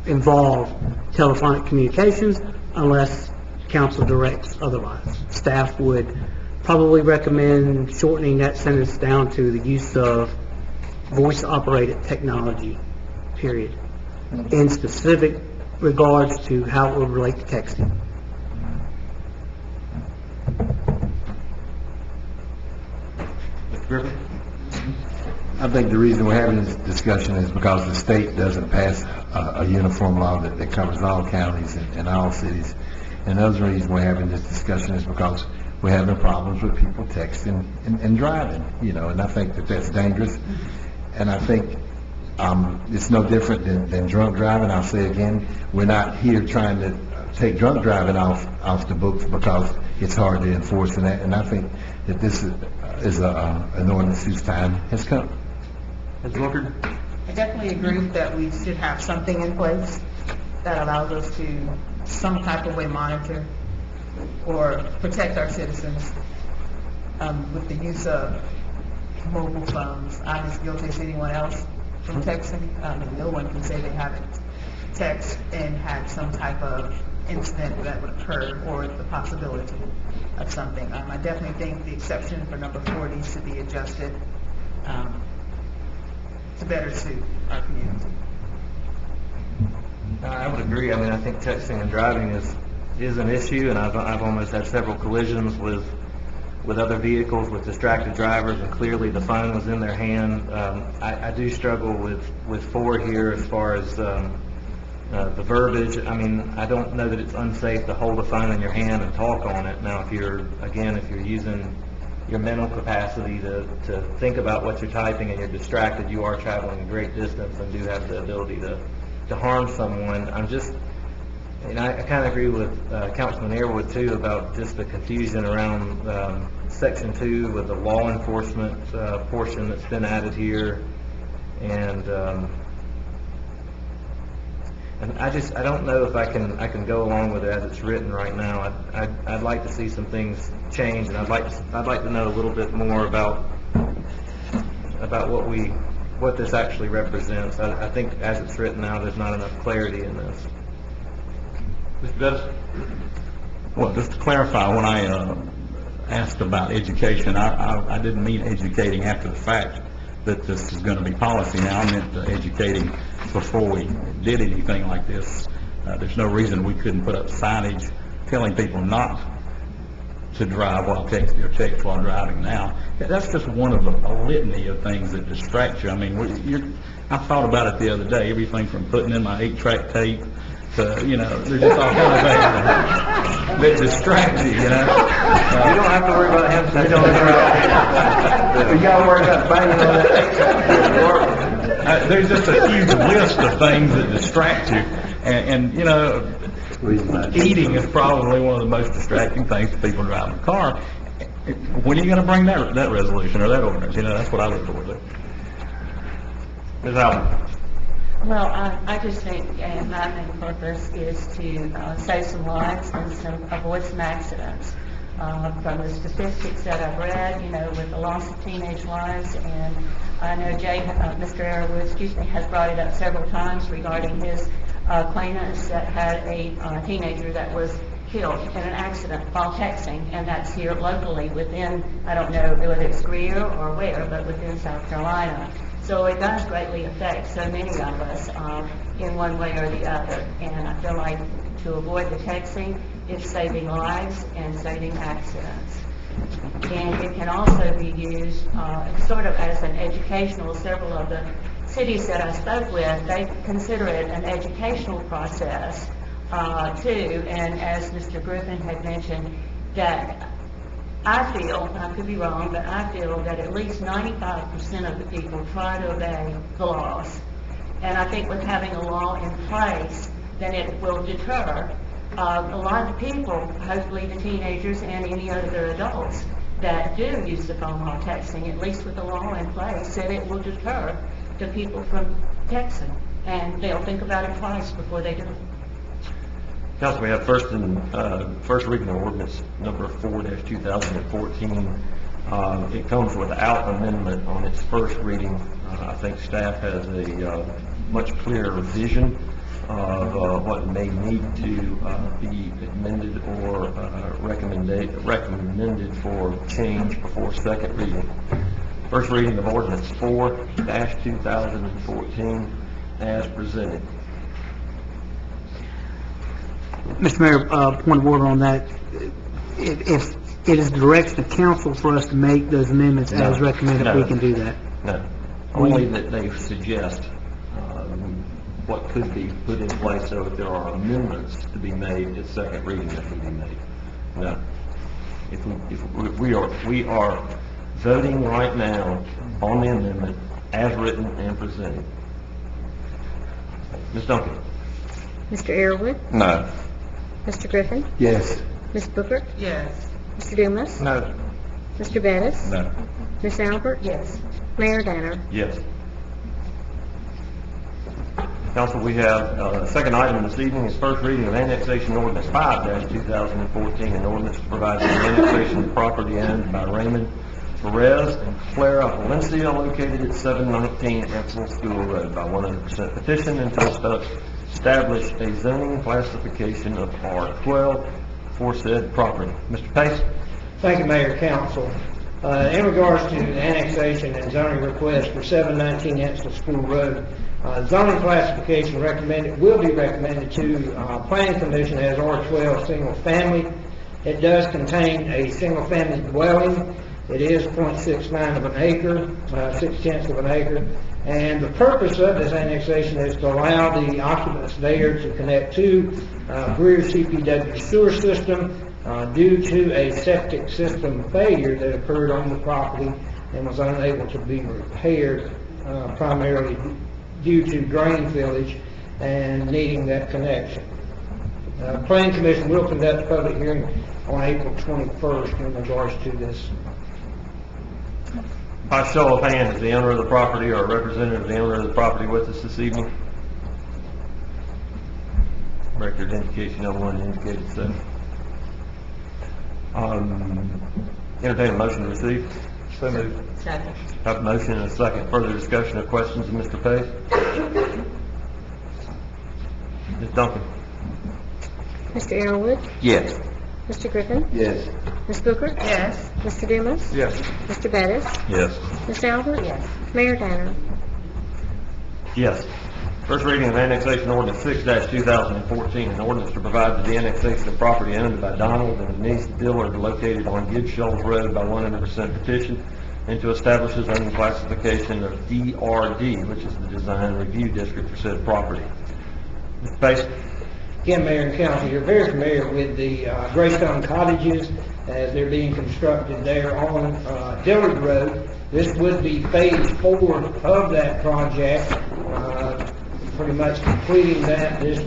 involve telephonic communications unless council directs otherwise. Staff would probably recommend shortening that sentence down to the use of voice-operated technology, period, in specific regards to how it would relate to texting. Mr. Griffin? I think the reason we're having this discussion is because the state doesn't pass a uniform law that covers all counties and all cities. And the other reason we're having this discussion is because we're having problems with people texting and driving, you know, and I think that that's dangerous. And I think it's no different than drunk driving. I'll say again, we're not here trying to take drunk driving off the books because it's hard to enforce, and I think that this is an ordinance whose time has come. Ms. Wilker? I definitely agree that we should have something in place that allows us to some type of way monitor or protect our citizens with the use of mobile phones. I'm as guilty as anyone else from texting. No one can say they haven't texted and had some type of incident that would occur or the possibility of something. I definitely think the exception for number 4 needs to be adjusted to better suit our community. I would agree. I mean, I think texting and driving is an issue, and I've almost had several collisions with other vehicles with distracted drivers, and clearly the phone was in their hand. I do struggle with 4 here as far as the verbiage. I mean, I don't know that it's unsafe to hold a phone in your hand and talk on it. Now, if you're using your mental capacity to think about what you're typing and you're distracted, you are traveling a great distance and do have the ability to harm someone. I kind of agree with Councilman Airwood too about just the confusion around Section 2 with the law enforcement portion that's been added here, and I don't know if I can go along with it as it's written right now. I'd like to see some things change, and I'd like to know a little bit more about what this actually represents. I think as it's written now, there's not enough clarity in this. Mr. Bettis? Well, just to clarify, when I asked about education, I didn't mean educating after the fact that this is going to be policy now. I meant educating before we did anything like this. There's no reason we couldn't put up signage telling people not to drive while texting or text while driving now. That's just one of a litany of things that distract you. I mean, I thought about it the other day, everything from putting in my 8-track tape to, there's just all kind of things that distract you, You don't have to worry about him. You gotta worry about banging on that 8-track. There's just a huge list of things that distract you, and eating is probably one of the most distracting things to people driving a car. When are you going to bring that resolution or that ordinance? That's what I look forward to. Ms. Allen? Well, I just think my main purpose is to save some lives and avoid some accidents. From the statistics that I've read, with the loss of teenage lives, and I know Mr. Airwood, has brought it up several times regarding his acquaintance that had a teenager that was killed in an accident while texting, and that's here locally within, I don't know whether it's Greer or where, but within South Carolina. So it does greatly affect so many of us in one way or the other, and I feel like to avoid the texting, it's saving lives and saving accidents. And it can also be used sort of as an educational. Several of the cities that I spoke with, they consider it an educational process too. And as Mr. Griffin had mentioned, that I feel, I could be wrong, but I feel that at least 95% of the people try to obey the laws. And I think with having a law in place, then it will deter a lot of people, hopefully the teenagers and any other adults that do use the phone while texting, at least with the law in place, that it will deter the people from texting, and they'll think about it twice before they do it. Council, we have first reading of ordinance number 4-2014. It comes without amendment on its first reading. I think staff has a much clearer vision of what may need to be amended or recommended for change before second reading. First reading of ordinance 4-2014 as presented. Mr. Mayor, point of order on that. If it is the direction of council for us to make those amendments as recommended, we can do that. No, only that they suggest what could be put in place so if there are amendments to be made at second reading that can be made. No. If we are voting right now on the amendment as written and presented. Ms. Duncan? Mr. Airwood? No. Mr. Griffin? Yes. Ms. Booker? Yes. Mr. Dumas? No. Mr. Bettis? No. Ms. Albert? Yes. Mayor Danner? Yes. Council, we have, second item this evening is first reading of annexation ordinance 5-2014, an ordinance to provide for the annexation of property owned by Raymond Perez and Clara Valencia located at 719 Epsom School Road by 100% petition and to establish a zoning classification of R12 for said property. Mr. Pace? Thank you, Mayor, Council. In regards to the annexation and zoning request for 719 Epsom School Road, zoning classification will be recommended to Planning Commission as R12 single family. It does contain a single family dwelling. It is 0.69 of an acre, 0.6 of an acre. And the purpose of this annexation is to allow the occupants there to connect to Greer CPW sewer system due to a septic system failure that occurred on the property and was unable to be repaired primarily due to drain fillage and needing that connection. Planning Commission will conduct a public hearing on April 21st in regards to this. By show of hands, is the owner of the property or a representative of the owner of the property with us this evening? Record indication no one indicated so. Entertain a motion to receive. So moved. Second. Have a motion and a second. Further discussion or questions of Mr. Pace? Ms. Duncan? Mr. Arrowood? Yes. Mr. Griffin? Yes. Ms. Booker? Yes. Mr. Dumas? Yes. Mr. Bettis? Yes. Ms. Albert? Yes. Mayor Danner? Yes. First reading of annexation ordinance 6-2014, an ordinance to provide for the annexation of property owned by Donald and Denise Dillard located on Good Shoals Road by 100% petition and to establish a zoning classification of DRD, which is the Design Review District for said property. Mr. Pace? Again, Mayor and Council, you're very familiar with the Greystone cottages as they're being constructed there on Dillard Road. This would be phase 4 of that project, pretty much completing that. This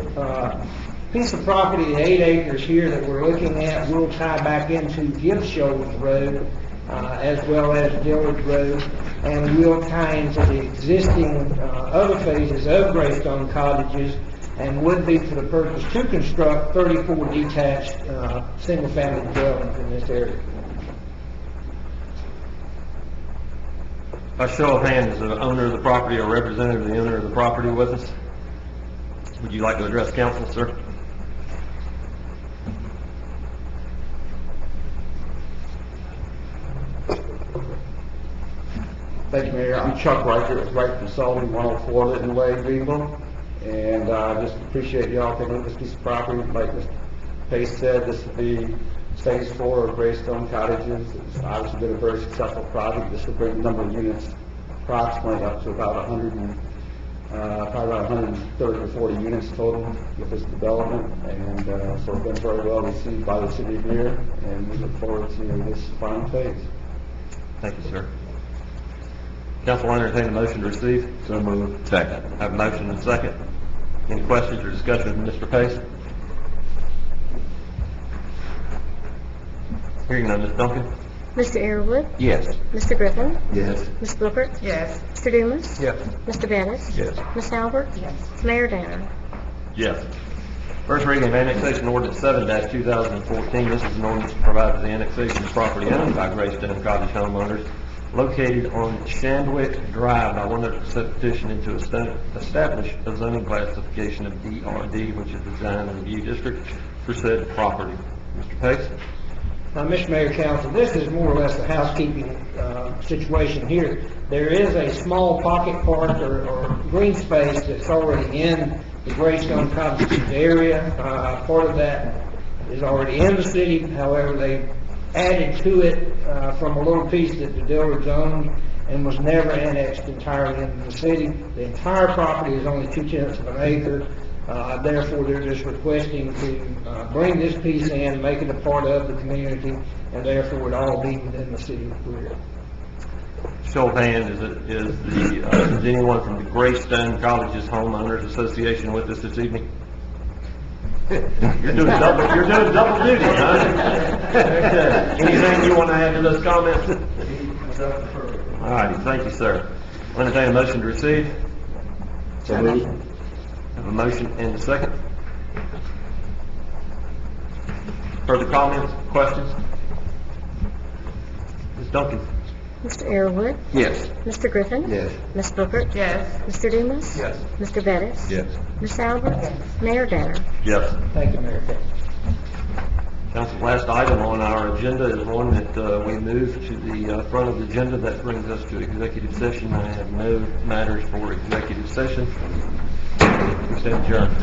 piece of property, the 8 acres here that we're looking at, will tie back into Gibb Shoals Road as well as Dillard Road, and will tie into the existing other phases of Greystone cottages, and would be for the purpose to construct 34 detached single-family dwellings in this area. By show of hands, is the owner of the property or representative of the owner of the property with us? Would you like to address council, sir? Thank you, Mayor. I'm Chuck Riker with Riker Consulting, 104 Litton Way, Greenville. And just appreciate y'all taking a look at this piece of property. Like Mr. Pace said, this will be phase 4 of Greystone Cottages. It's obviously been a very successful project. This will bring the number of units approximately up to about 130 or 40 units total with this development. And so it's been very well received by the city of Greer, and we look forward to this final phase. Thank you, sir. Council will entertain a motion to receive. So moved. Second. Have a motion and a second. Any questions or discussion with Mr. Pace? Hearing none, Ms. Duncan? Mr. Arrowood? Yes. Mr. Griffin? Yes. Ms. Booker? Yes. Mr. Dumas? Yes. Mr. Bettis? Yes. Ms. Albert? Yes. Mayor Danner? Yes. First reading of annexation ordinance 7-2014. This is an ordinance to provide for the annexation of property owned by Greystone Cottage homeowners located on Shandwick Drive by 100% petition and to establish a zoning classification of DRD, which is the Design Review District, for said property. Mr. Pace? Mr. Mayor, Council, this is more or less a housekeeping situation here. There is a small pocket park or green space that's already in the Greystone Cottages area. Part of that is already in the city. However, they added to it from a little piece that the Dillards owned and was never annexed entirely into the city. The entire property is only 0.2 of an acre. Therefore, they're just requesting to bring this piece in, make it a part of the community, and therefore it all be within the city of Greer. Show of hands, is anyone from the Greystone Colleges Homeowners Association with us this evening? You're doing double duty, huh? Okay. Anything you want to add to those comments? All righty, thank you, sir. I'll entertain a motion to receive. So moved. Have a motion and a second. Further comments, questions? Ms. Duncan? Mr. Arrowood? Yes. Mr. Griffin? Yes. Ms. Booker? Yes. Mr. Dumas? Yes. Mr. Bettis? Yes. Ms. Albert? Mayor Danner? Yes. Thank you, Mayor. Council, last item on our agenda is one that we moved to the front of the agenda. That brings us to executive session. I have no matters for executive session. We stand adjourned.